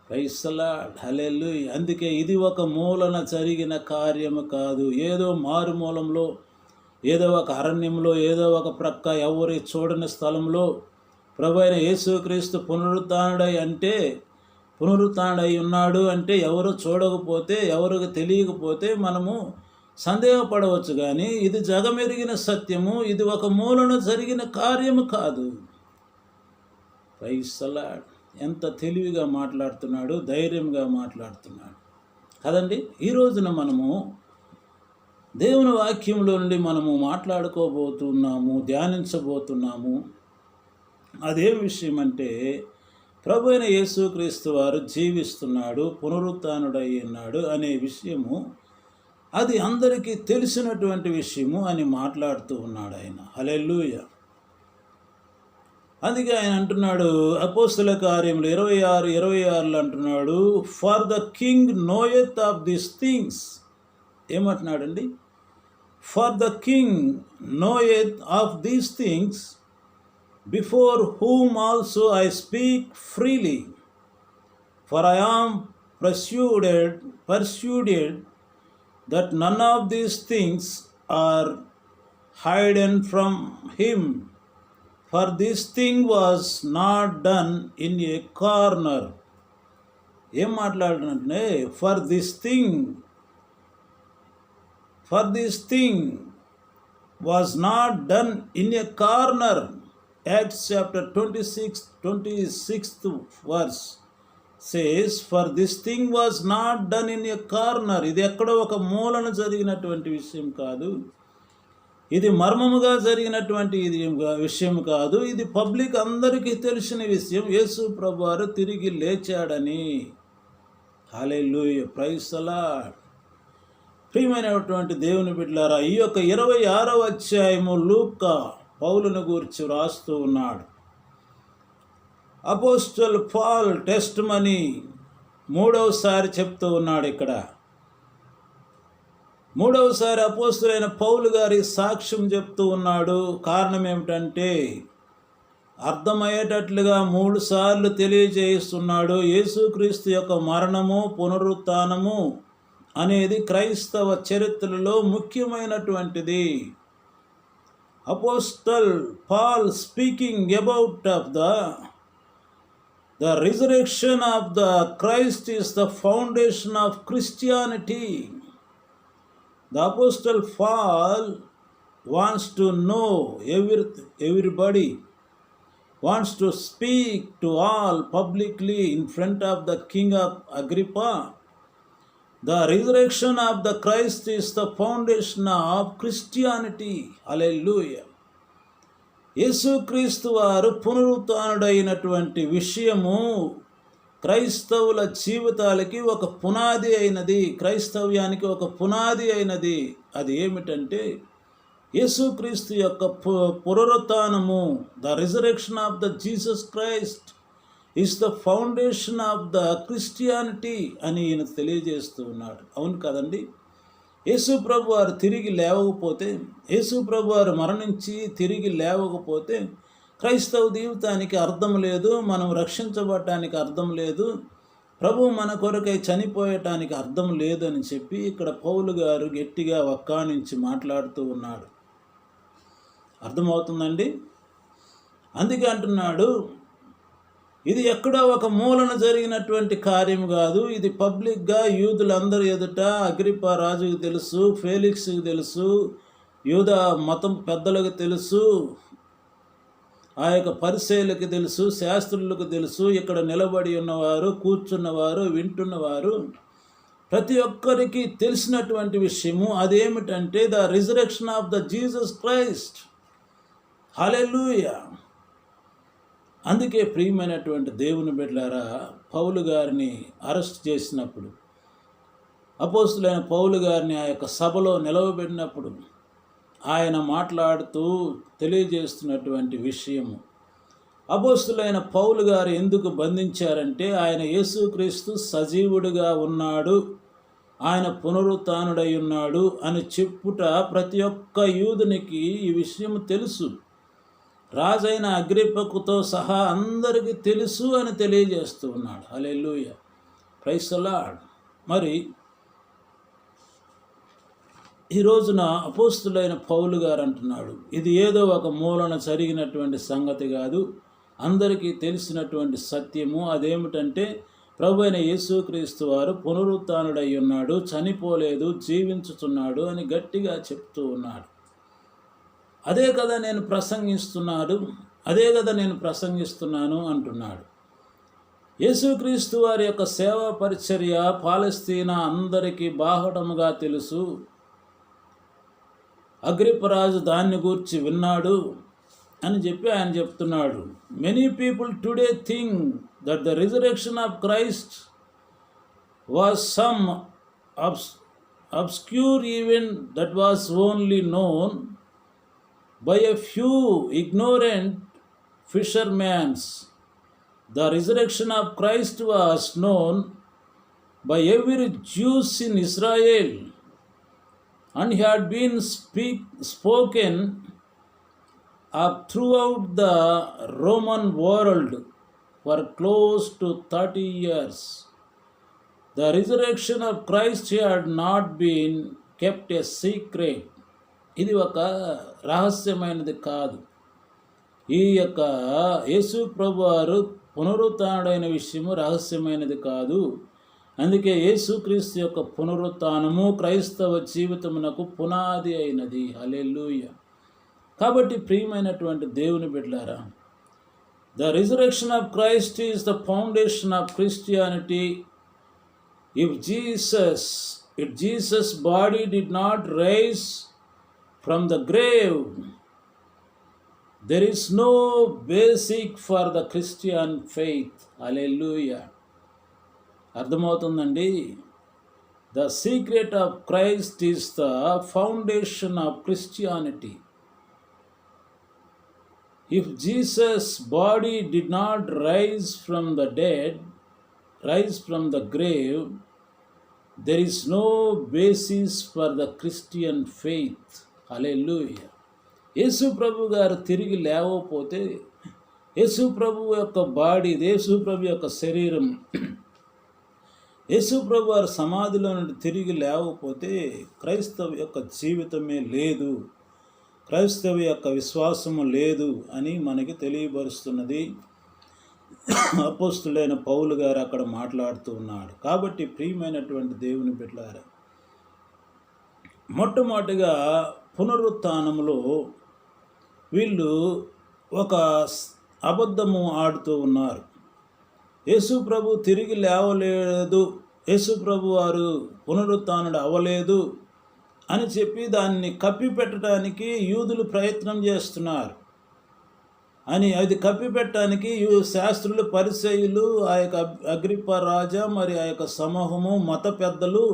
ప్రైజ్ ది లార్డ్, హల్లెలూయా. అందుకే ఇది ఒక మూలన జరిగిన కార్యము కాదు. ఏదో మారుమూలంలో, ఏదో ఒక అరణ్యంలో, ఏదో ఒక ప్రక్క ఎవరి చూడని స్థలంలో ప్రభు అయిన యేసుక్రీస్తు పునరుత్థానుడై ఉన్నాడు అంటే ఎవరు చూడకపోతే, ఎవరికి తెలియకపోతే మనము సందేహపడవచ్చు. కానీ ఇది జగమెరిగిన సత్యము, ఇది ఒక మూలన జరిగిన కార్యము కాదు. Praise the Lord. ఎంత తెలివిగా మాట్లాడుతున్నాడు, ధైర్యంగా మాట్లాడుతున్నాడు కదండి. ఈ రోజున మనము దేవుని వాక్యంలో నుండి మనము మాట్లాడుకోబోతున్నాము, ధ్యానించబోతున్నాము. అదేం విషయం అంటే, ప్రభు అయిన యేసుక్రీస్తు వారు జీవిస్తున్నాడు, పునరుత్థానుడై ఉన్నాడు అనే విషయము, అది అందరికీ తెలిసినటువంటి విషయము అని మాట్లాడుతూ ఉన్నాడు ఆయన. హల్లెలూయా. అందుకే ఆయన అంటున్నాడు, అపోస్తల కార్యములు 26:26 అంటున్నాడు, for the king knoweth of these things. ఏమంటున్నాడండి? For the king knoweth of these things, before whom also I speak freely, for I am persuaded that none of these things are hidden from him. For this thing was not done in a corner. ఏం మాట్లాడుతుంటే, for this thing was not done in a corner. Acts chapter 26th verse says, for this thing was not done in a corner. ఇది ఎక్కడో ఒక మూలన జరిగినటువంటి విషయం కాదు, ఇది మర్మముగా జరిగినటువంటి విషయం కాదు, ఇది పబ్లిక్ అందరికీ తెలిసిన విషయం. యేసు ప్రభువారు తిరిగి లేచాడని. హల్లెలూయా, ప్రైజ్ ది లార్డ్. ప్రియమైనటువంటి దేవుని బిడ్డలారా, ఈ యొక్క 26వ అధ్యాయము లూకా పౌలును గూర్చి రాస్తూ ఉన్నాడు. అపోస్టల్ పాల్ టెస్టిమనీ మూడవసారి చెప్తూ ఉన్నాడు. ఇక్కడ మూడవసారి అపోస్తలుడైన పౌలు గారి సాక్ష్యం చెప్తూ ఉన్నాడు. కారణం ఏమిటంటే, అర్థమయ్యేటట్లుగా 3 సార్లు తెలియజేస్తున్నాడు. యేసుక్రీస్తు యొక్క మరణము, పునరుత్థానము అనేది క్రైస్తవ చరిత్రలో ముఖ్యమైనటువంటిది. Apostle Paul speaking about of the resurrection of the Christ is the foundation of Christianity. The Apostle Paul wants to know everybody, wants to speak to all publicly in front of the King of Agrippa. The resurrection of the Christ is the foundation of Christianity. Hallelujah. యేసుక్రీస్తు వారు పునరుత్థానుడైనటువంటి విషయము క్రైస్తవుల జీవితాలకి ఒక పునాది అయినది, క్రైస్తవ్యానికి ఒక పునాది అయినది. అది ఏమిటంటే, యేసుక్రీస్తు యొక్క పునరుత్థానము, the resurrection of the Jesus Christ is the foundation of the Christianity అని ఈయన తెలియజేస్తూ ఉన్నాడు. అవును కదండి. యేసు ప్రభు వారు తిరిగి లేవకపోతే, యేసు ప్రభు వారు మరణించి తిరిగి లేవకపోతే క్రైస్తవ జీవితానికి అర్థం లేదు, మనం రక్షించబడటానికి అర్థం లేదు, ప్రభు మన కొరకై చనిపోయటానికి అర్థం లేదు అని చెప్పి ఇక్కడ పౌలు గారు గట్టిగా వక్కాణించి మాట్లాడుతూ ఉన్నాడు. అర్థమవుతుందండి. అందుకే అంటున్నాడు, ఇది ఎక్కడో ఒక మూలన జరిగినటువంటి కార్యం కాదు, ఇది పబ్లిక్గా యూదులందరి ఎదుట అగ్రిప్పా రాజుకు తెలుసు, ఫేలిక్స్కి తెలుసు, యూదా మతం పెద్దలకు తెలుసు, ఆ యొక్క పరిసయ్యులకు తెలుసు, శాస్త్రులకు తెలుసు, ఇక్కడ నిలబడి ఉన్నవారు, కూర్చున్నవారు, వింటున్నవారు ప్రతి ఒక్కరికి తెలిసినటువంటి విషయము. అదేమిటంటే the resurrection of the Jesus Christ. Hallelujah. అందుకే ప్రియమైనటువంటి దేవుని బిడ్డలారా, పౌలు గారిని అరెస్ట్ చేసినప్పుడు, అపోస్తులైన పౌలు గారిని ఆ యొక్క సభలో నిలవబెట్టినప్పుడు ఆయన మాట్లాడుతూ తెలియజేస్తున్నటువంటి విషయము, అపోస్తులైన పౌలు గారు ఎందుకు బంధించారంటే ఆయన యేసుక్రీస్తు సజీవుడిగా ఉన్నాడు, ఆయన పునరుత్థానుడై ఉన్నాడు అని చెప్పుట ప్రతి ఒక్క యూదునికి ఈ విషయం తెలుసు. రాజైన అగ్రిప్పకుతో సహా అందరికీ తెలుసు అని తెలియజేస్తూ ఉన్నాడు. హల్లెలూయా, ప్రైజ్ ది లార్డ్. మరి ఈ రోజున అపోస్తులైన పౌలు గారు అంటున్నాడు, ఇది ఏదో ఒక మూలన జరిగినటువంటి సంగతి కాదు, అందరికీ తెలిసినటువంటి సత్యము. అదేమిటంటే ప్రభు అయిన యేసుక్రీస్తు వారు పునరుత్థానుడై ఉన్నాడు, చనిపోలేదు, జీవించుతున్నాడు అని గట్టిగా చెప్తూ ఉన్నాడు. అదే కదా నేను ప్రసంగిస్తున్నాను అంటున్నాడు. యేసుక్రీస్తు వారి యొక్క సేవా పరిచర్య పాలస్తీనా అందరికీ బాహటముగా తెలుసు. అగ్రిప్పరాజు దాన్ని గూర్చి విన్నాడు అని చెప్పి ఆయన చెప్తున్నాడు. Many people today think that the resurrection of Christ was some obscure event that was only known by a few ignorant fishermen. The resurrection of Christ was known by every Jew in Israel and had been spoken of throughout the Roman world for close to 30 years. The resurrection of Christ had not been kept a secret. ఇది ఒక రహస్యమైనది కాదు. ఈ యొక్క యేసు ప్రభు వారు పునరుత్థానుడైన విషయము రహస్యమైనది కాదు. అందుకే యేసుక్రీస్తు యొక్క పునరుత్థానము క్రైస్తవ జీవితమునకు పునాది అయినది. హల్లెలూయా. కాబట్టి ప్రియమైనటువంటి దేవుని బిడ్డలారా, the resurrection of Christ is the foundation of Christianity. If Jesus' body did not rise from the grave, there is no basic for the Christian faith. Hallelujah. అర్థమవుతుందండి. The secret of Christ is the foundation of Christianity. If Jesus' body did not rise from the grave, there is no basis for the Christian faith. Hallelujah. యేసు ప్రభు గారు తిరిగి లేవకపోతే, యేసు ప్రభు యొక్క బాడీ, యేసు ప్రభు యొక్క శరీరం, యేసు ప్రభు వారు సమాధిలో నుండి తిరిగి లేవకపోతే క్రైస్తవ యొక్క జీవితమే లేదు, క్రైస్తవ యొక్క విశ్వాసము లేదు అని మనకి తెలియబరుస్తున్నది అపోస్తులైన పౌలు గారు అక్కడ మాట్లాడుతూ ఉన్నాడు. కాబట్టి ప్రియమైనటువంటి దేవుని బిడ్డలారా, మొట్టమొదటిగా పునరుత్థానములో వీళ్ళు ఒక అబద్ధము ఆడుతూ ఉన్నారు. యేసు ప్రభు తిరిగి లేవలేదు, యేసు ప్రభు వారు పునరుత్థానుడు అవ్వలేదు అని చెప్పి దాన్ని కప్పిపెట్టడానికి యూదులు ప్రయత్నం చేస్తున్నారు. అది కప్పిపెట్టడానికి శాస్త్రులు, పరిసయ్యులు, ఆ యొక్క అగ్రిప్ప రాజా, మరి ఆ యొక్క సమూహము, మత పెద్దలు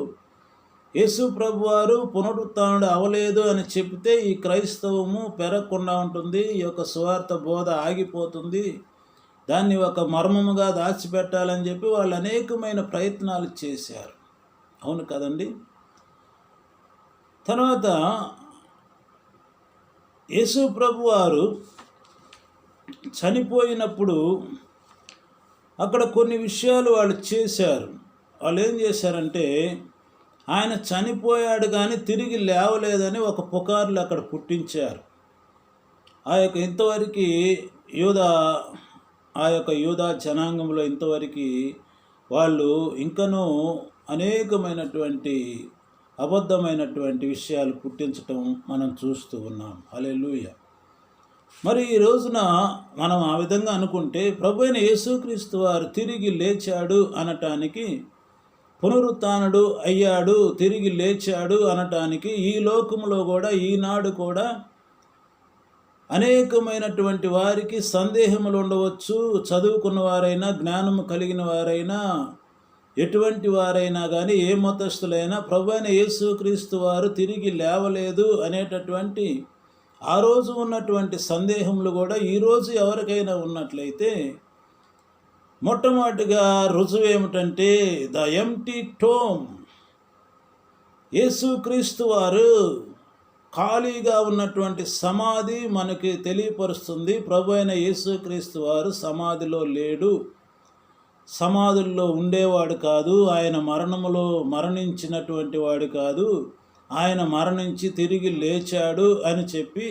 యేసు ప్రభువారు పునరుత్థానుడు అవలేదు అని చెప్తే ఈ క్రైస్తవము పెరగకుండా ఉంటుంది, ఈ యొక్క సువార్త బోధ ఆగిపోతుంది, దాన్ని ఒక మర్మముగా దాచిపెట్టాలని చెప్పి వాళ్ళు అనేకమైన ప్రయత్నాలు చేశారు. అవును కదండి. తర్వాత యేసు ప్రభువారు చనిపోయినప్పుడు అక్కడ కొన్ని విషయాలు వాళ్ళు చేశారు. వాళ్ళు ఏం చేశారంటే, ఆయన చనిపోయాడు కానీ తిరిగి లేవలేదని ఒక పుకార్లు అక్కడ పుట్టించారు. ఇంతవరకు యూదా జనాంగంలో ఇంతవరకు వాళ్ళు ఇంకనూ అనేకమైనటువంటి అబద్ధమైనటువంటి విషయాలు పుట్టించటం మనం చూస్తూ ఉన్నాం. హల్లెలూయా. మరి ఈ రోజున మనం ఆ విధంగా అనుకుంటే ప్రభువైన యేసుక్రీస్తు వారు తిరిగి లేచాడు అనటానికి, పునరుత్థానుడు అయ్యాడు, తిరిగి లేచాడు అనటానికి ఈ లోకంలో కూడా ఈనాడు కూడా అనేకమైనటువంటి వారికి సందేహములు ఉండవచ్చు. చదువుకున్న వారైనా, జ్ఞానము కలిగిన వారైనా, ఎటువంటి వారైనా కానీ, ఏ మతస్థులైనా ప్రభువైన యేసుక్రీస్తు వారు తిరిగి లేవలేదు అనేటటువంటి ఆ రోజు ఉన్నటువంటి సందేహములు కూడా ఈరోజు ఎవరికైనా ఉన్నట్లయితే మొట్టమొదటిగా రుజువు ఏమిటంటే ద ఎంప్టీ టోమ్. యేసుక్రీస్తు వారు ఖాళీగా ఉన్నటువంటి సమాధి మనకి తెలియపరుస్తుంది. ప్రభువైన యేసుక్రీస్తు వారు సమాధిలో లేడు, సమాధుల్లో ఉండేవాడు కాదు, ఆయన మరణించినటువంటి వాడు కాదు, ఆయన మరణించి తిరిగి లేచాడు అని చెప్పి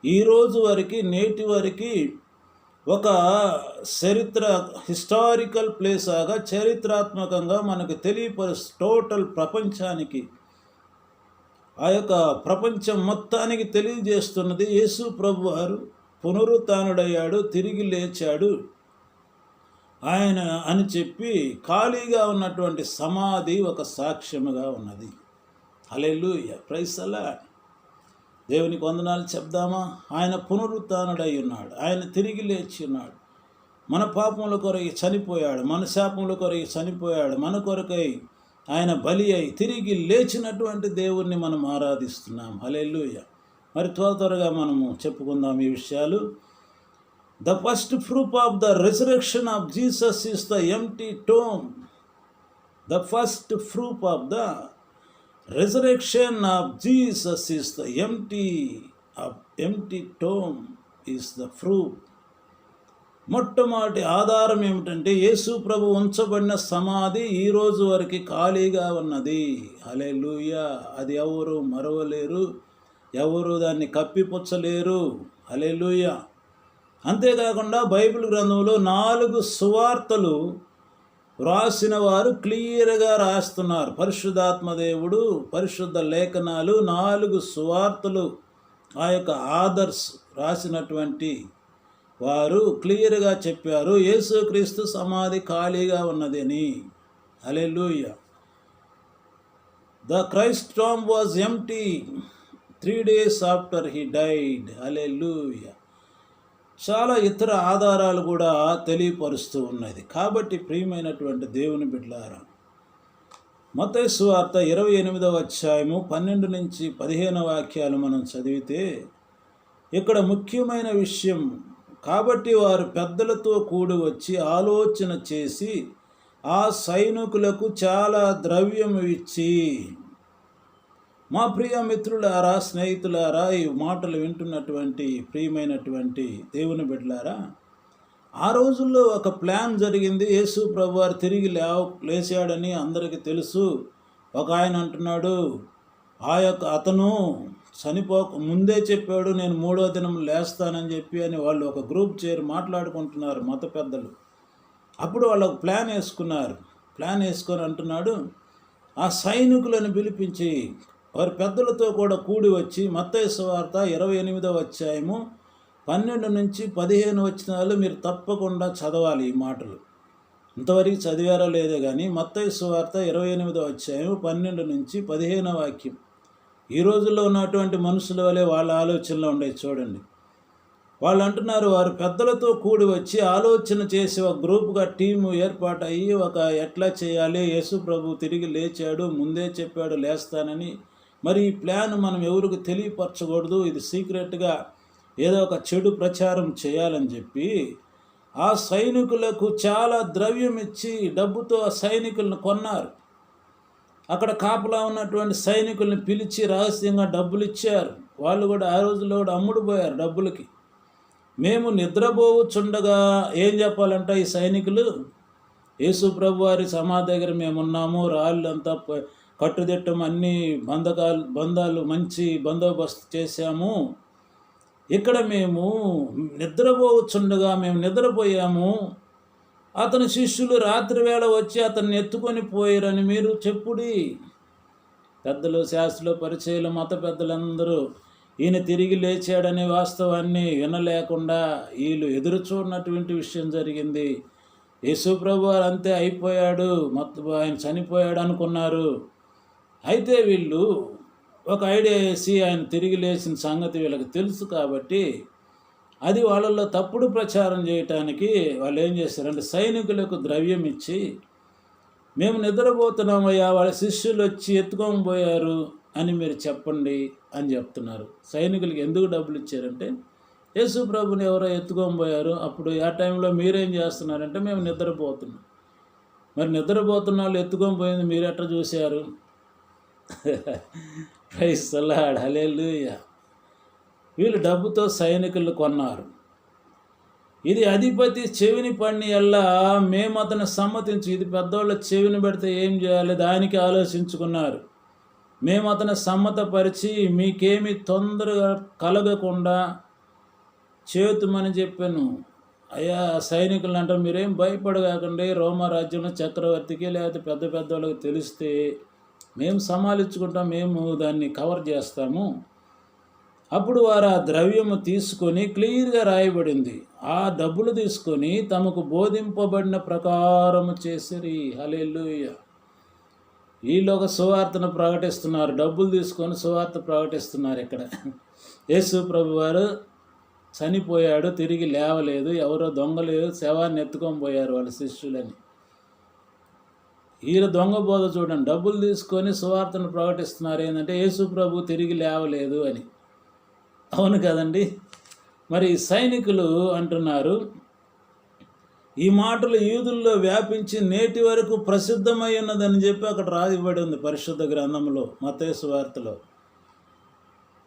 ఈరోజు వరకు, నేటి వరకు ఒక హిస్టారికల్ ప్లేసాగా, చరిత్రాత్మకంగా మనకు టోటల్ ప్రపంచానికి, ఆ యొక్క ప్రపంచం మొత్తానికి తెలియజేస్తున్నది యేసు ప్రభు వారు పునరుత్థానుడయ్యాడు, తిరిగి లేచాడు ఆయన అని చెప్పి ఖాళీగా ఉన్నటువంటి సమాధి ఒక సాక్ష్యముగా ఉన్నది. హల్లెలూయా, ప్రైజ్ ది లార్డ్. దేవునికి వందనాలు చెప్దామా? ఆయన పునరుత్థానుడై ఉన్నాడు, ఆయన తిరిగి లేచి ఉన్నాడు. మన పాపముల కొరకై చనిపోయాడు, మన శాపముల కొరకై చనిపోయాడు, మన కొరకై ఆయన బలి అయి తిరిగి లేచినటువంటి దేవుణ్ణి మనం ఆరాధిస్తున్నాం. హల్లెలూయా. మరి త్వరగా మనము చెప్పుకుందాం ఈ విషయాలు. The first proof of the resurrection of Jesus is the empty tome. The first proof of the resurrection of Jesus is the empty tomb is the proof. మొట్టమొదటి ఆధారం ఏమిటంటే యేసు ప్రభు ఉంచబడిన సమాధి ఈ రోజు వరకు ఖాళీగా ఉన్నది. హల్లెలూయా. అది ఎవరు మరవలేరు, ఎవరు దాన్ని కప్పిపుచ్చలేరు. హల్లెలూయా. అంతేకాకుండా బైబిల్ గ్రంథంలో 4 సువార్తలు వ్రాసిన వారు క్లియర్గా రాస్తున్నారు. పరిశుద్ధాత్మదేవుడు, పరిశుద్ధ లేఖనాలు, 4 సువార్తలు ఆ యొక్క ఆదర్స్ రాసినటువంటి వారు క్లియర్గా చెప్పారు యేసుక్రీస్తు సమాధి ఖాళీగా ఉన్నదని. Hallelujah. The Christ tomb was empty 3 days after he died. Hallelujah. చాలా ఇతర ఆధారాలు కూడా తెలియపరుస్తూ ఉన్నది. కాబట్టి ప్రియమైనటువంటి దేవుని బిడ్డలారా, మత్తయి సువార్త 28వ అధ్యాయము 12 నుంచి 15 వాక్యాలు మనం చదివితే ఇక్కడ ముఖ్యమైన విషయం, కాబట్టి వారు పెద్దలతో కూడి వచ్చి ఆలోచన చేసి ఆ సైనికులకు చాలా ద్రవ్యము ఇచ్చి. మా ప్రియ మిత్రులారా, స్నేహితులారా, ఈ మాటలు వింటున్నటువంటి ప్రియమైనటువంటి దేవుని బిడ్డలారా, ఆ రోజుల్లో ఒక ప్లాన్ జరిగింది. యేసు ప్రభువారు తిరిగి లేచాడని అందరికీ తెలుసు. ఒక ఆయన అంటున్నాడు, అతను ముందే చెప్పాడు, నేను 3వ దినం లేస్తానని చెప్పి అని వాళ్ళు ఒక గ్రూప్ చేరి మాట్లాడుకుంటున్నారు మత పెద్దలు. అప్పుడు వాళ్ళు ఒక ప్లాన్ వేసుకొని అంటున్నాడు, ఆ సైనికులను పిలిపించి వారి పెద్దలతో కూడా కూడి వచ్చి, మత్తయి సువార్త 28వ అధ్యాయము 12 నుంచి 15 వచనాలు మీరు తప్పకుండా చదవాలి. ఈ మాటలు ఇంతవరకు చదివారో లేదో కానీ మత్తయి సువార్త 28వ అధ్యాయం 12 నుంచి 15 వాక్యం ఈ రోజుల్లో ఉన్నటువంటి మనుషుల వలె వాళ్ళ ఆలోచనలో ఉండేది చూడండి. వాళ్ళు అంటున్నారు, వారు పెద్దలతో కూడి వచ్చి ఆలోచన చేసి ఒక గ్రూప్గా టీము ఏర్పాటయ్యి ఎట్లా చేయాలి, యేసు ప్రభు తిరిగి లేచాడు, ముందే చెప్పాడు లేస్తానని, మరి ఈ ప్లాన్ మనం ఎవరికి తెలియపరచకూడదు, ఇది సీక్రెట్గా ఏదో ఒక చెడు ప్రచారం చేయాలని చెప్పి ఆ సైనికులకు చాలా ద్రవ్యం ఇచ్చి డబ్బుతో ఆ సైనికులను కొన్నారు. అక్కడ కాపలా ఉన్నటువంటి సైనికుల్ని పిలిచి రహస్యంగా డబ్బులు ఇచ్చారు. వాళ్ళు కూడా ఆ రోజుల్లో కూడా అమ్ముడుపోయారు డబ్బులకి. మేము నిద్రపోవచ్చుండగా ఏం చెప్పాలంట ఈ సైనికులు, యేసు ప్రభు వారి సమాధి దగ్గర మేమున్నాము, రాళ్ళంతా కట్టుదిట్టం అన్ని బంధాలు మంచి బందోబస్తు చేశాము, ఇక్కడ మేము నిద్రపోవచ్చుండగా మేము నిద్రపోయాము, అతని శిష్యులు రాత్రి వేళ వచ్చి అతన్ని ఎత్తుకొని పోయారని మీరు చెప్పుడి. పెద్దలు, శాస్త్రులు, పరిచయులు, మత పెద్దలందరూ ఈయన తిరిగి లేచాడనే వాస్తవాన్ని వినలేకుండా వీళ్ళు ఎదురు చూడనటువంటి విషయం జరిగింది. యేసు ప్రభు వారు అంతే అయిపోయాడు, ఆయన చనిపోయాడు అనుకున్నారు. అయితే వీళ్ళు ఒక ఐడియా వేసి ఆయన తిరిగి లేచిన సంగతి వీళ్ళకి తెలుసు కాబట్టి అది వాళ్ళల్లో తప్పుడు ప్రచారం చేయటానికి వాళ్ళు ఏం చేశారంటే సైనికులకు ద్రవ్యం ఇచ్చి, మేము నిద్రపోతున్నామయ్యా, వాళ్ళ శిష్యులు వచ్చి ఎత్తుకొని పోయారు అని మీరు చెప్పండి అని చెప్తున్నారు. సైనికులకి ఎందుకు డబ్బులు ఇచ్చారంటే యేసు ప్రభుని ఎవరో ఎత్తుకొని పోయారు, అప్పుడు ఆ టైంలో మీరేం చేస్తున్నారంటే మేము నిద్రపోతున్నాం. మరి నిద్రపోతున్న వాళ్ళు ఎత్తుకొని పోయింది మీరు ఎట్లా చూశారు? ప్రైజ్ ది లార్డ్, హల్లెలూయా. వీళ్ళు డబ్బుతో సైనికులు కొన్నారు. ఇది అధిపతి చెవిని పడిన ఎల్లా మేము అతను సమ్మతించి, ఇది పెద్దవాళ్ళ చెవిని పెడితే ఏం చేయాలి దానికి ఆలోచించుకున్నారు. మేము అతను సమ్మతపరిచి మీకేమి తొందరగా కలగకుండా చేతుమని చెప్పాను. అయ్యా సైనికులు అంటారు, మీరేం భయపడగాకండి, రోమా రాజ్యంలో చక్రవర్తికి లేకపోతే పెద్ద వాళ్ళకి తెలిస్తే మేము సమాలించుకుంటాం, మేము దాన్ని కవర్ చేస్తాము. అప్పుడు వారు ఆ ద్రవ్యము తీసుకొని, క్లియర్గా రాయబడింది, ఆ డబ్బులు తీసుకొని తమకు బోధింపబడిన ప్రకారము చేసిరి. హల్లెలూయా. వీళ్ళు ఒక సువార్తను ప్రకటిస్తున్నారు, డబ్బులు తీసుకొని సువార్త ప్రకటిస్తున్నారు. ఇక్కడ యేసు ప్రభు వారు చనిపోయాడు, తిరిగి లేవలేదు, ఎవరో దొంగలు శవాన్ని ఎత్తుకొని పోయారు వాళ్ళ శిష్యులని. వీళ్ళ దొంగ బోధ చూడండి, డబ్బులు తీసుకొని సువార్తను ప్రకటిస్తున్నారు ఏంటంటే యేసు ప్రభు తిరిగి లేవలేదు అని. అవును కదండి. మరి సైనికులు అంటున్నారు, ఈ మాటలు యూదుల్లో వ్యాపించి నేటి వరకు ప్రసిద్ధమై ఉన్నదని చెప్పి అక్కడ రాయబడి ఉంది పరిశుద్ధ గ్రంథంలో, మత్తయి సువార్తలో.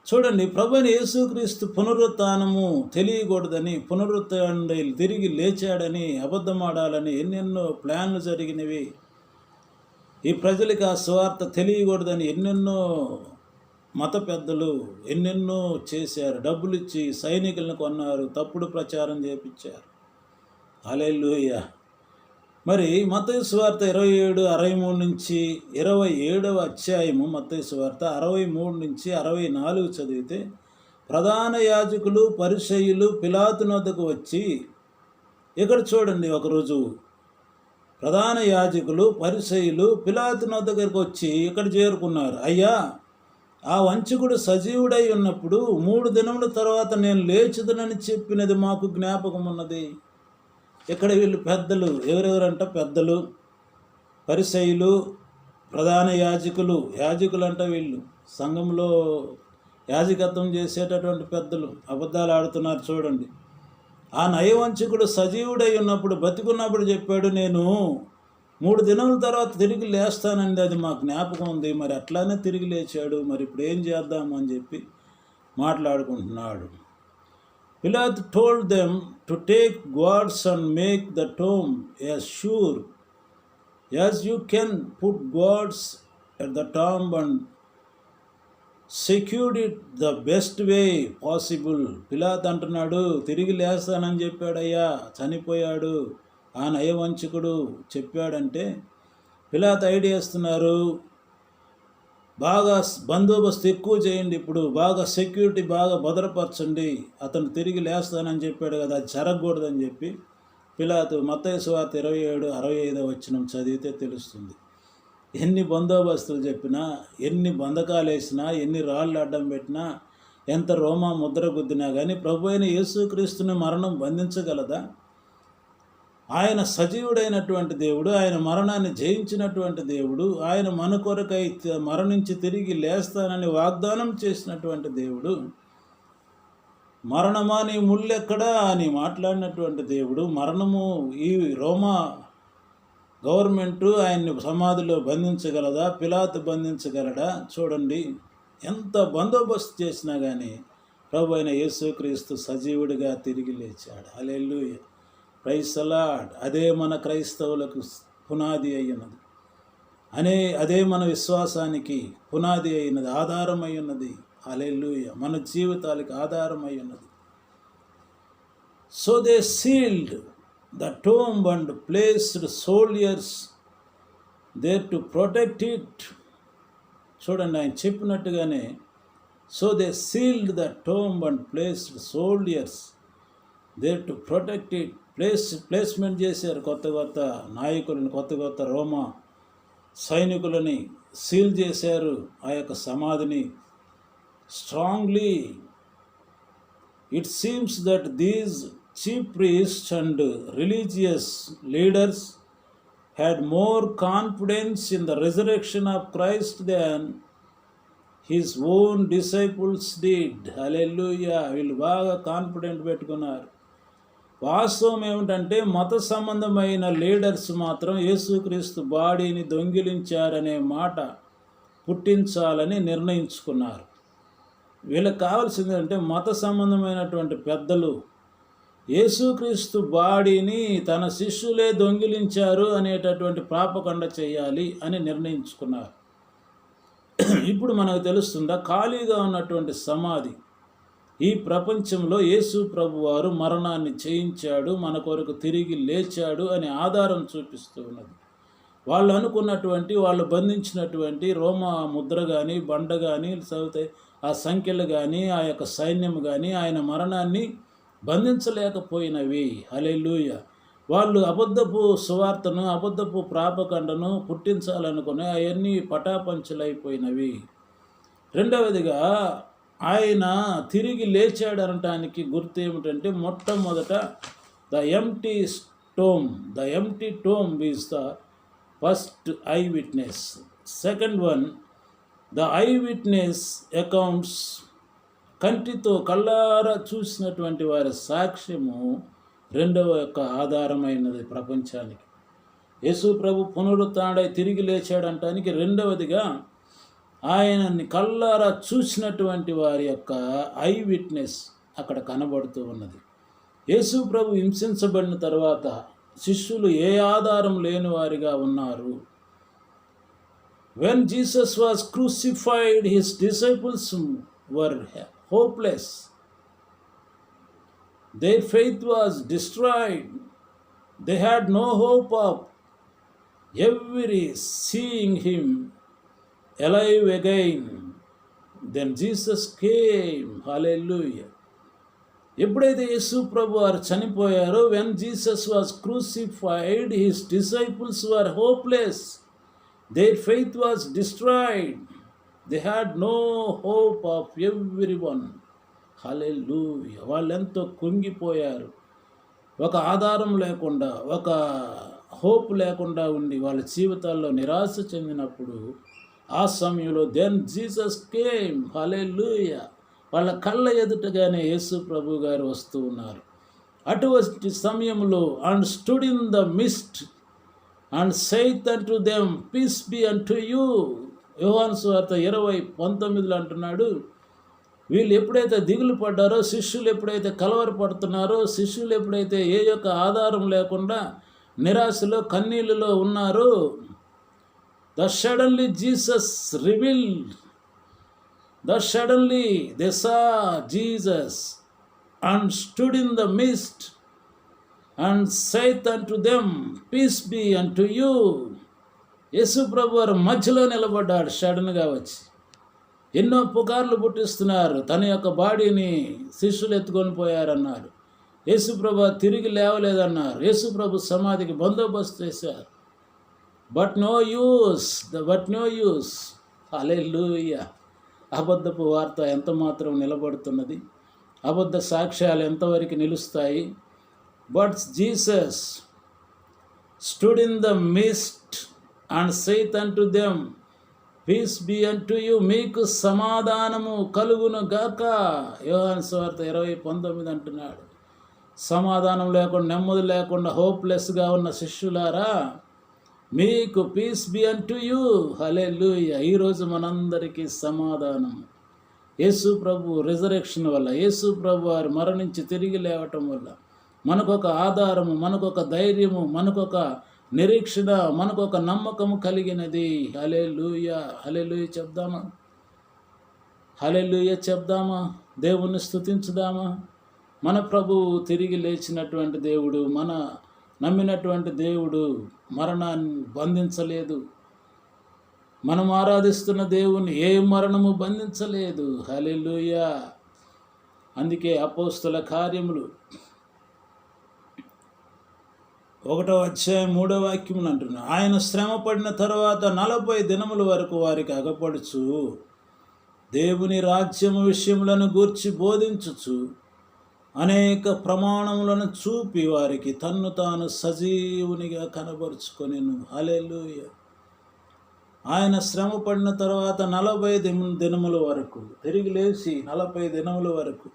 చూడండి, ప్రభువైన యేసుక్రీస్తు పునరుత్థానము తెలియకూడదని, పునరుత్థానుడై తిరిగి లేచాడని, అబద్ధమాడాలని ఎన్నెన్నో ప్లాన్లు జరిగినవి. ఈ ప్రజలకు ఆ సువార్త తెలియకూడదని ఎన్నెన్నో మత పెద్దలు ఎన్నెన్నో చేశారు. డబ్బులు ఇచ్చి సైనికులను కొన్నారు, తప్పుడు ప్రచారం చేపించారు. హల్లెలూయా. మరి మత్తయి సువార్త 27:63 నుంచి 27వ అధ్యాయము, మత్తయి సువార్త 63 నుంచి 64 చదివితే, ప్రధాన యాజకులు పరిసయ్యులు పిలాతు వద్దకు వచ్చి, ఇక్కడ చూడండి ఒక రుజువు, ప్రధాన యాజకులు పరిసయ్యులు పిలాతు దగ్గరికి వచ్చి ఇక్కడ చేరుకున్నారు. అయ్యా, ఆ వంచకుడు సజీవుడై ఉన్నప్పుడు 3 దినముల తర్వాత నేను లేచుదనని చెప్పినది మాకు జ్ఞాపకం ఉన్నది. ఇక్కడ వీళ్ళు పెద్దలు, ఎవరెవరంట పెద్దలు, పరిసయ్యులు, ప్రధాన యాజకులు అంట వీళ్ళు సంఘంలో యాజకత్వం చేసేటటువంటి పెద్దలు అబద్ధాలు ఆడుతున్నారు. చూడండి, ఆ నయవంచకుడు సజీవుడై ఉన్నప్పుడు, బతికున్నప్పుడు చెప్పాడు, నేను 3 దినముల తర్వాత తిరిగి లేస్తానండి, అది మా జ్ఞాపకం ఉంది, మరి అట్లానే తిరిగి లేచాడు, మరి ఇప్పుడు ఏం చేద్దాము అని చెప్పి మాట్లాడుకుంటున్నాడు. పిలాతు told them to take gods and make the tomb as sure as you can put gods at the tomb and secured it the best way possible. పిలాతు అంటున్నాడు, తిరిగి లేస్తానని చెప్పాడయ్యా, చనిపోయాడు, ఆ నయవంచకుడు చెప్పాడంటే పిలాతు ఐడియా ఇస్తున్నారు, బాగా బందోబస్తు ఎక్కువ చేయండి, ఇప్పుడు బాగా సెక్యూరిటీ బాగా భద్రపరచండి, అతను తిరిగి లేస్తానని చెప్పాడు కదా, అది జరగకూడదని చెప్పి పిలాతు మత్తయి సువార్త 27:65 వచనం చదివితే తెలుస్తుంది. ఎన్ని బందోబస్తులు చెప్పినా, ఎన్ని బంధకాలు వేసినా, ఎన్ని రాళ్ళు అడ్డం పెట్టినా, ఎంత రోమా ముద్ర గుద్దినా కానీ ప్రభు అయిన యేసుక్రీస్తుని మరణం బంధించగలదా? ఆయన సజీవుడైనటువంటి దేవుడు, ఆయన మరణాన్ని జయించినటువంటి దేవుడు, ఆయన మన కొరకై మరణించి తిరిగి లేస్తానని వాగ్దానం చేసినటువంటి దేవుడు, మరణమా నీ ముళ్ళెక్కడా అని మాట్లాడినటువంటి దేవుడు, మరణము ఈ రోమా గవర్నమెంటు ఆయన్ని సమాధిలో బంధించగలదా? పిలాతు బంధించగలడా? చూడండి, ఎంత బందోబస్తు చేసినా కానీ ప్రభు అయిన యేసుక్రీస్తు సజీవుడిగా తిరిగి లేచాడు. హల్లెలూయా, ప్రైజ్ ది లార్డ్. అదే మన క్రైస్తవులకు పునాది అయినది, అదే మన విశ్వాసానికి పునాది అయినది, ఆధారమై ఉన్నది. హల్లెలూయా, మన జీవితాలకు ఆధారమై ఉన్నది. So they sealed the tomb and placed soldiers there to protect it. చూడండి, ఆయన చెప్పినట్టుగానే so they sealed the tomb and placed soldiers there to protect it. Placement చేశారు కొత్త నాయకులను, కొత్త రోమా సైనికులని సీల్ చేశారు ఆ యొక్క సమాధిని strongly. It seems that these chief priests and religious leaders had more confidence in the resurrection of Christ than his own disciples did. Hallelujah. వీళ్ళు బాగా కాన్ఫిడెంట్ పెట్టుకున్నారు. వాస్తవం ఏమిటంటే మత సంబంధమైన లీడర్స్ మాత్రం యేసుక్రీస్తు బాడీని దొంగిలించారనే మాట పుట్టించాలని నిర్ణయించుకున్నారు. వీళ్ళకి కావాల్సింది అంటే మత సంబంధమైనటువంటి పెద్దలు యేసుక్రీస్తు బాడీని తన శిష్యులే దొంగిలించారు అనేటటువంటి ప్రాపకండ చేయాలి అని నిర్ణయించుకున్నారు. ఇప్పుడు మనకు తెలుస్తుందా, ఖాళీగా ఉన్నటువంటి సమాధి ఈ ప్రపంచంలో యేసు ప్రభు వారు మరణాన్ని జయించాడు, మన కొరకు తిరిగి లేచాడు అనే ఆధారం చూపిస్తూ ఉన్నది. వాళ్ళు అనుకున్నటువంటి, వాళ్ళు బంధించినటువంటి రోమా ముద్ర కానీ, బండ కానీ, ఆ సంఖ్యలు కానీ, ఆ యొక్క సైన్యం కానీ ఆయన మరణాన్ని బంధించలేకపోయినవి. హల్లెలూయా. వాళ్ళు అబద్ధపు సువార్తను, అబద్ధపు ప్రాపకండను పుట్టించాలనుకుని అవన్నీ పటాపంచలైపోయినవి. రెండవదిగా ఆయన తిరిగి లేచాడు అనటానికి గుర్తు ఏమిటంటే, మొట్టమొదట the empty tome is the first I witness. Second one, the I witness accounts, కంటితో కళ్ళారా చూసినటువంటి వారి సాక్ష్యము రెండవ యొక్క ఆధారమైనది ప్రపంచానికి. యేసు ప్రభు పునరుత్థానుడై తిరిగి లేచాడంటానికి రెండవదిగా ఆయనని కళ్ళారా చూసినటువంటి వారి యొక్క ఐ విట్నెస్ అక్కడ కనబడుతూ ఉన్నది. యేసు ప్రభు హింసించబడిన తర్వాత శిష్యులు ఏ ఆధారం లేని వారిగా ఉన్నారు. When Jesus was crucified, his disciples were hopeless. Their faith was destroyed. They had no hope of ever seeing him alive again. Then Jesus came. Hallelujah. ఎప్పుడైతే యేసు ప్రభు వారు చనిపోయారో, when Jesus was crucified, his disciples were hopeless. Their faith was destroyed. They had no hope of everyone. హల్లెలూయా. వాళ్ళెంతో కుంగిపోయారు. ఒక ఆధారం లేకుండా, ఒక హోప్ లేకుండా ఉండి వాళ్ళ జీవితాల్లో నిరాశ చెందినప్పుడు ఆ సమయంలో దెన్ జీసస్ కేమ్. హల్లెలూయా. వాళ్ళ కళ్ళ ఎదుటగానే యేసు ప్రభు గారు వస్తూ ఉన్నారు. అటువంటి సమయంలో and stood in the midst and saith unto them, peace be unto you. యోహాను సువార్త 20:19 అంటున్నాడు, వీళ్ళు ఎప్పుడైతే దిగులు పడ్డారో, శిష్యులు ఎప్పుడైతే కలవరపడుతున్నారో, శిష్యులు ఎప్పుడైతే ఏ యొక్క ఆధారం లేకుండా నిరాశలో కన్నీళ్ళలో ఉన్నారో, suddenly Jesus revealed, suddenly they saw Jesus and stood in the midst and saith unto them, peace be unto you. యేసు ప్రభు వారు మధ్యలో నిలబడ్డాడు. సడన్గా వచ్చి ఎన్నో పుకార్లు పుట్టిస్తున్నారు, తన యొక్క బాడీని శిష్యులు ఎత్తుకొని పోయారన్నారు. యేసు ప్రభు తిరిగి లేవలేదన్నారు. యేసు ప్రభు సమాధికి బందోబస్తు చేశారు. But no use. హల్లెలూయా. అబద్ధపు వార్త ఎంత మాత్రం నిలబడుతున్నది? అబద్ధ సాక్ష్యాలు ఎంతవరకు నిలుస్తాయి? But Jesus stood in the midst and saith unto them, peace be unto you, మీకు సమాధానము కలుగును గాక. యోహాను సువార్త 20:19 అంటున్నాడు. సమాధానం లేకుండా, నెమ్మది లేకుండా, హోప్లెస్గా ఉన్న శిష్యులారా, మీకు పీస్ బి అంటు యు. హల్లెలూయా. ఈరోజు మనందరికీ సమాధానం యేసు ప్రభు రిజరెక్షన్ వల్ల, యేసు ప్రభు వారు మరణించి తిరిగి లేవటం వల్ల మనకొక ఆధారము, మనకొక ధైర్యము, మనకొక నిరీక్షణ, మనకొక నమ్మకము కలిగినది. హల్లెలూయా. హల్లెలూయా చెప్దామా? హల్లెలూయా చెప్దామా? దేవుణ్ణి స్తుతించుదామా? మన ప్రభువు తిరిగి లేచినటువంటి దేవుడు, మన నమ్మినటువంటి దేవుడు మరణాన్ని బంధించలేదు. మనం ఆరాధిస్తున్న దేవుని ఏ మరణము బంధించలేదు. హల్లెలూయా. అందుకే అపోస్తల కార్యములు 1:3 అంటున్నాడు, ఆయన శ్రమ పడిన తర్వాత 40 దినముల వరకు వారికి అగపడుచు దేవుని రాజ్యము విషయములను గూర్చి బోధించుచు అనేక ప్రమాణములను చూపి వారికి తన్ను తాను సజీవునిగా కనబరుచుకొనెను. హల్లెలూయా. ఆయన శ్రమ పడిన తర్వాత 40 దినముల వరకు, తిరిగి లేచి 40 దినముల వరకు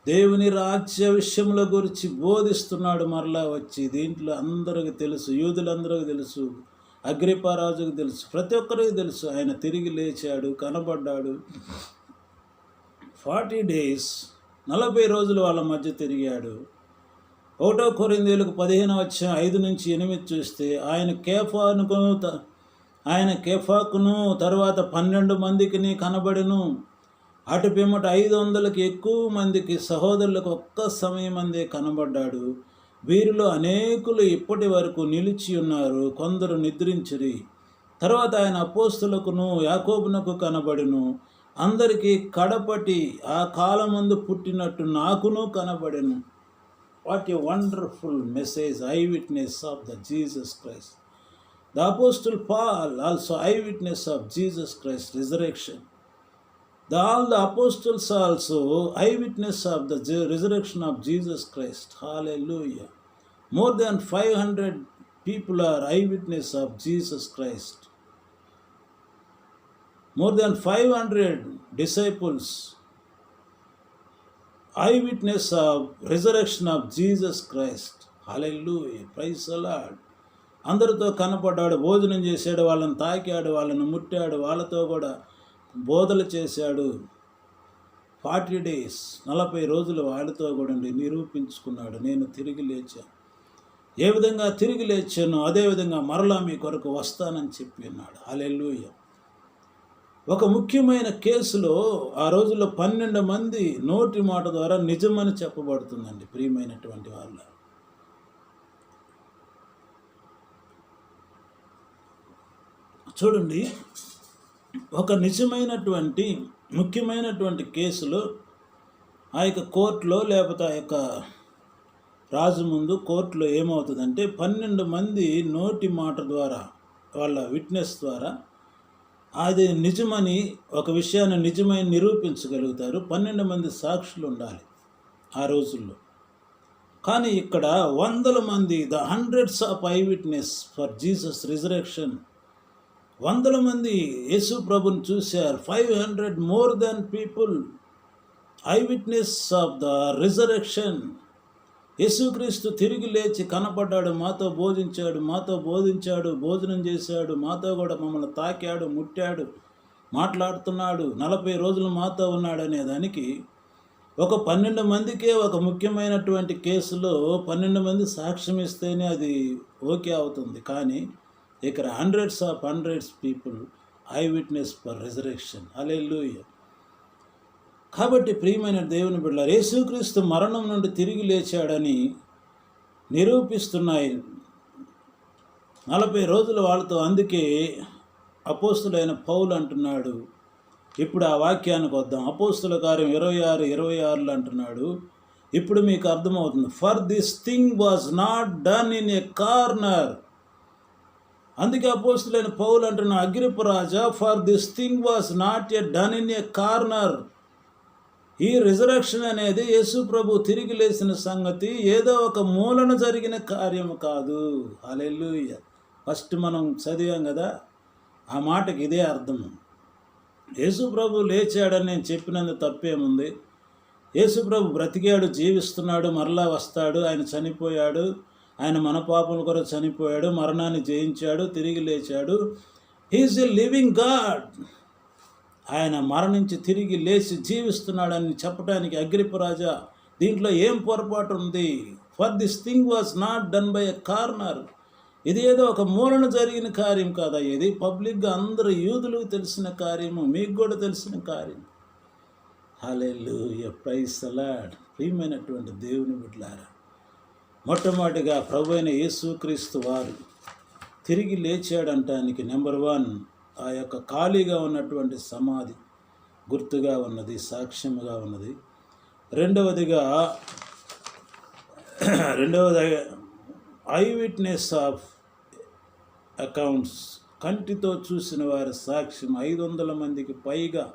దేవుని రాజ్య విషయముల గురించి బోధిస్తున్నాడు. మరలా వచ్చి దీంట్లో అందరికి తెలుసు, యూదులందరికీ తెలుసు, అగ్రిపారాజుకు తెలుసు, ప్రతి ఒక్కరికి తెలుసు ఆయన తిరిగి లేచాడు, కనబడ్డాడు. 40 days, 40 రోజులు వాళ్ళ మధ్య తిరిగాడు. 1 కొరింథీయులకు 15:5-8 చూస్తే ఆయన కేఫాకును తర్వాత 12 మందికి కనబడెను. అటు పిమ్మట 500కి ఎక్కువ మందికి సహోదరులకు ఒక్క సమయం అందే కనబడ్డాడు. వీరిలో అనేకులు ఇప్పటి వరకు నిలిచి ఉన్నారు, కొందరు నిద్రించిరి. తర్వాత ఆయన అపోస్తులకును యాకోబునకు కనబడును. అందరికీ కడపటి ఆ కాలమందు పుట్టినట్టు నాకును కనబడెను. What a wonderful message, eyewitness of the Jesus Christ. The apostle Paul also eyewitness of Jesus Christ resurrection. All the apostles also eyewitness of the resurrection of Jesus Christ. Hallelujah. More than 500 people are eyewitness of Jesus Christ. More than 500 disciples eyewitness of resurrection of Jesus Christ. Hallelujah. Praise the Lord. అందరితో కనపడ్డాడు, భోజనం చేశాడు, వాళ్ళని తాకాడు, వాళ్ళని ముట్టాడు, వాళ్ళతో కూడా బోధలు చేశాడు. 40 days, 40 రోజులు వాళ్ళతో కూడా నిరూపించుకున్నాడు, నేను తిరిగి లేచాను. ఏ విధంగా తిరిగి లేచానో అదేవిధంగా మరలా మీ కొరకు వస్తానని చెప్పి అన్నాడు. హల్లెలూయా. ఒక ముఖ్యమైన కేసులో ఆ రోజుల్లో 12 మంది నోటి మాట ద్వారా నిజమని చెప్పబడుతుందండి. ప్రియమైనటువంటి వాళ్ళ, చూడండి, ఒక నిజమైనటువంటి ముఖ్యమైనటువంటి కేసులో ఆ యొక్క కోర్టులో లేకపోతే ఆ యొక్క రాజు ముందు కోర్టులో ఏమవుతుందంటే 12 మంది నోటి మాట ద్వారా, వాళ్ళ విట్నెస్ ద్వారా అది నిజమని, ఒక విషయాన్ని నిజమని నిరూపించగలుగుతారు. 12 మంది సాక్షులు ఉండాలి ఆ రోజుల్లో. కానీ ఇక్కడ 100 మంది, the hundreds of I witness for Jesus resurrection, 100 మంది యేసు ప్రభుని చూశారు. 500 more than people eyewitness of the resurrection. యేసుక్రీస్తు తిరిగి లేచి కనపడ్డాడు, మాతో బోధించాడు, భోజనం చేశాడు, మాతో కూడా మమ్మల్ని తాకాడు, ముట్టాడు, మాట్లాడుతున్నాడు, 40 రోజులు మాతో ఉన్నాడు అనే దానికి ఒక 12 మందికే ఒక ముఖ్యమైనటువంటి కేసులో 12 మంది సాక్ష్యం ఇస్తేనే అది ఓకే అవుతుంది. కానీ ఇక్కడ hundreds people eyewitness for resurrection. Hallelujah. కాబట్టి ప్రియమైన దేవుని బిడ్డలారా, యేసుక్రీస్తు మరణం నుండి తిరిగి లేచాడని నిరూపిస్తున్నాయి 40 రోజులు వాళ్ళతో. అందుకే అపోస్తులైన పౌలు అంటున్నాడు, ఇప్పుడు ఆ వాక్యానికి వద్దాం. అపోస్తుల కార్యం 26:26 అంటున్నాడు, ఇప్పుడు మీకు అర్థమవుతుంది. For this thing was not done in a corner. అందుకే అపోస్తులైన పౌలు అంటున్న, Agrippa Raja, for this thing was not a done in a corner. ఈ రిజరక్షన్ అనేది యేసు ప్రభు తిరిగి లేచిన సంగతి ఏదో ఒక మూలన జరిగిన కార్యము కాదు. హల్లెలూయా. ఫస్ట్ మనం చదివాం కదా, ఆ మాటకి ఇదే అర్థం. యేసు ప్రభు లేచాడని నేను చెప్పినందుకు తప్పేముంది? యేసు ప్రభు బ్రతికాడు, జీవిస్తున్నాడు, మరలా వస్తాడు. ఆయన చనిపోయాడు, ఆయన మన పాపల కొరకు చనిపోయాడు, మరణాన్ని జయించాడు, తిరిగి లేచాడు. He's a living God. ఆయన మరణించి తిరిగి లేచి జీవిస్తున్నాడని చెప్పడానికి అగ్రిప్ప రాజా, దీంట్లో ఏం పొరపాటు ఉంది? For this thing was not done by a corner. ఇది ఏదో ఒక మూలన జరిగిన కార్యం కాదా, ఇది పబ్లిక్గా అందరూ యూదులకు తెలిసిన కార్యము, మీకు కూడా తెలిసిన కార్యం. హల్లెలూయా, ప్రైజ్ ది లార్డ్. ప్రియమైనటువంటి దేవుని బిడ్డలారా, మొట్టమొదటిగా ప్రభువైన యేసుక్రీస్తు వారు తిరిగి లేచాడంటానికి నెంబర్ 1, ఆ యొక్క ఖాళీగా ఉన్నటువంటి సమాధి గుర్తుగా ఉన్నది, సాక్ష్యముగా ఉన్నది. రెండవది ఐ విట్నెస్ ఆఫ్ అకౌంట్స్, కంటితో చూసిన వారి సాక్ష్యం. 500 మందికి పైగా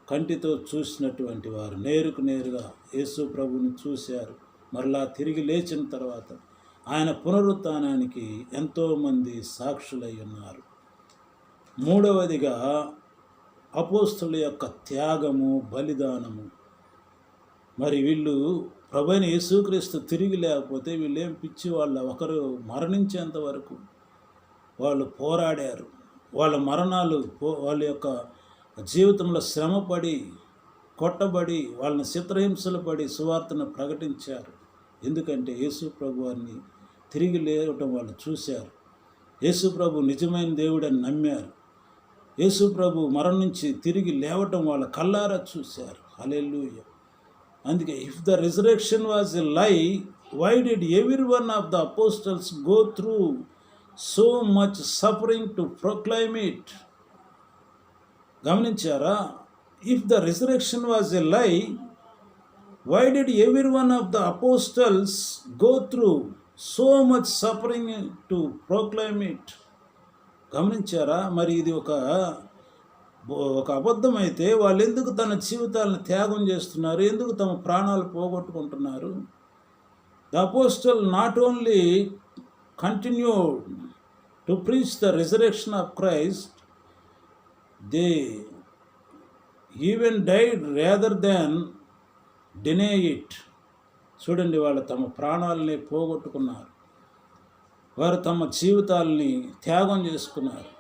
కంటితో చూసినటువంటి వారు నేరుగా యేసు ప్రభుని చూశారు. మరలా తిరిగి లేచిన తర్వాత ఆయన పునరుత్థానానికి ఎంతోమంది సాక్షులై ఉన్నారు. మూడవదిగా అపోస్తుల యొక్క త్యాగము, బలిదానము. మరి వీళ్ళు ప్రభువైన యేసుక్రీస్తు తిరిగి లేకపోతే వీళ్ళేం పిచ్చి వాళ్ళ, ఒకరు మరణించేంత వరకు వాళ్ళు పోరాడారు. వాళ్ళ మరణాలు, వాళ్ళ యొక్క జీవితంలో శ్రమపడి, కొట్టబడి, వాళ్ళని చిత్రహింసలు పడి సువార్తను ప్రకటించారు. ఎందుకంటే యేసు ప్రభు వారిని తిరిగి లేవటం వాళ్ళు చూశారు. యేసు ప్రభు నిజమైన దేవుడని నమ్మారు. యేసు ప్రభు మరణించి తిరిగి లేవటం వాళ్ళ కళ్ళారా చూశారు. హల్లెలూయా. అందుకే if the resurrection was a lie, why did every one of the apostles go through so much suffering to proclaim it? గమనించారా? If the resurrection was a lie, why did every one of the apostles go through so much suffering to proclaim it? గమనించారా? మరి ఇది ఒక అబద్ధం అయితే వాళ్ళు ఎందుకు తన జీవితాలను త్యాగం చేస్తున్నారు? ఎందుకు తమ ప్రాణాలు పోగొట్టుకుంటున్నారు? The apostle not only continued to preach the resurrection of Christ, they even died rather than deny it. చూడండి, వాళ్ళు తమ ప్రాణాలని పోగొట్టుకున్నారు, వారు తమ జీవితాలని త్యాగం చేసుకున్నారు.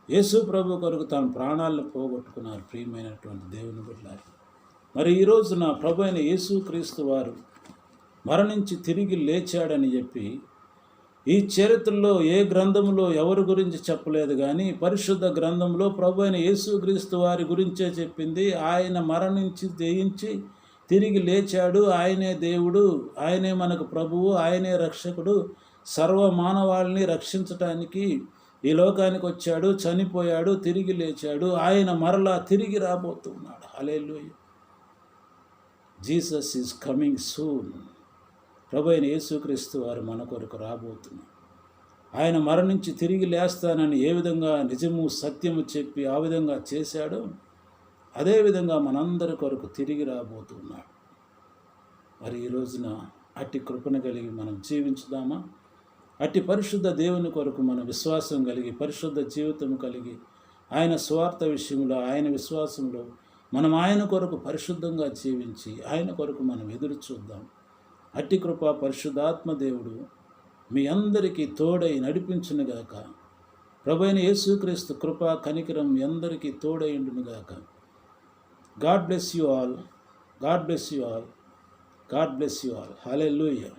యేసు ప్రభు కొరకు తమ ప్రాణాలను పోగొట్టుకున్నారు. ప్రియమైనటువంటి దేవుని బిడ్డలారా, మరి ఈ రోజున ప్రభు అయిన యేసుక్రీస్తు వారు మరణించి తిరిగి లేచాడని చెప్పి ఈ చరిత్రలో ఏ గ్రంథంలో ఎవరి గురించి చెప్పలేదు, కానీ పరిశుద్ధ గ్రంథంలో ప్రభు అయిన యేసుక్రీస్తు వారి గురించే చెప్పింది. ఆయన మరణించి జయించి తిరిగి లేచాడు, ఆయనే దేవుడు, ఆయనే మనకు ప్రభువు, ఆయనే రక్షకుడు, సర్వ మానవాళిని రక్షించటానికి ఈ లోకానికి వచ్చాడు, చనిపోయాడు, తిరిగి లేచాడు, ఆయన మరలా తిరిగి రాబోతున్నాడు. Hallelujah. Jesus is coming soon. ప్రభు అయిన యేసుక్రీస్తు వారు మన కొరకు రాబోతున్నారు. ఆయన మరణించి తిరిగి లేస్తానని ఏ విధంగా నిజము సత్యము చెప్పి ఆ విధంగా చేశాడో అదేవిధంగా మనందరి కొరకు తిరిగి రాబోతున్నాడు. మరి ఈ రోజున అట్టి కృపను కలిగి మనం జీవించుదామా? అట్టి పరిశుద్ధ దేవుని కొరకు మన విశ్వాసం కలిగి, పరిశుద్ధ జీవితం కలిగి, ఆయన స్వార్థ విషయంలో, ఆయన విశ్వాసంలో మనం ఆయన కొరకు పరిశుద్ధంగా జీవించి ఆయన కొరకు మనం ఎదురు చూద్దాం. అట్టి కృప పరిశుద్ధాత్మ దేవుడు మీ అందరికీ తోడై నడిపించునుగాక. ప్రభువైన యేసుక్రీస్తు కృప కనికరం మీ అందరికీ తోడైండునుగాక. God bless you all. God bless you all. God bless you all. Hallelujah.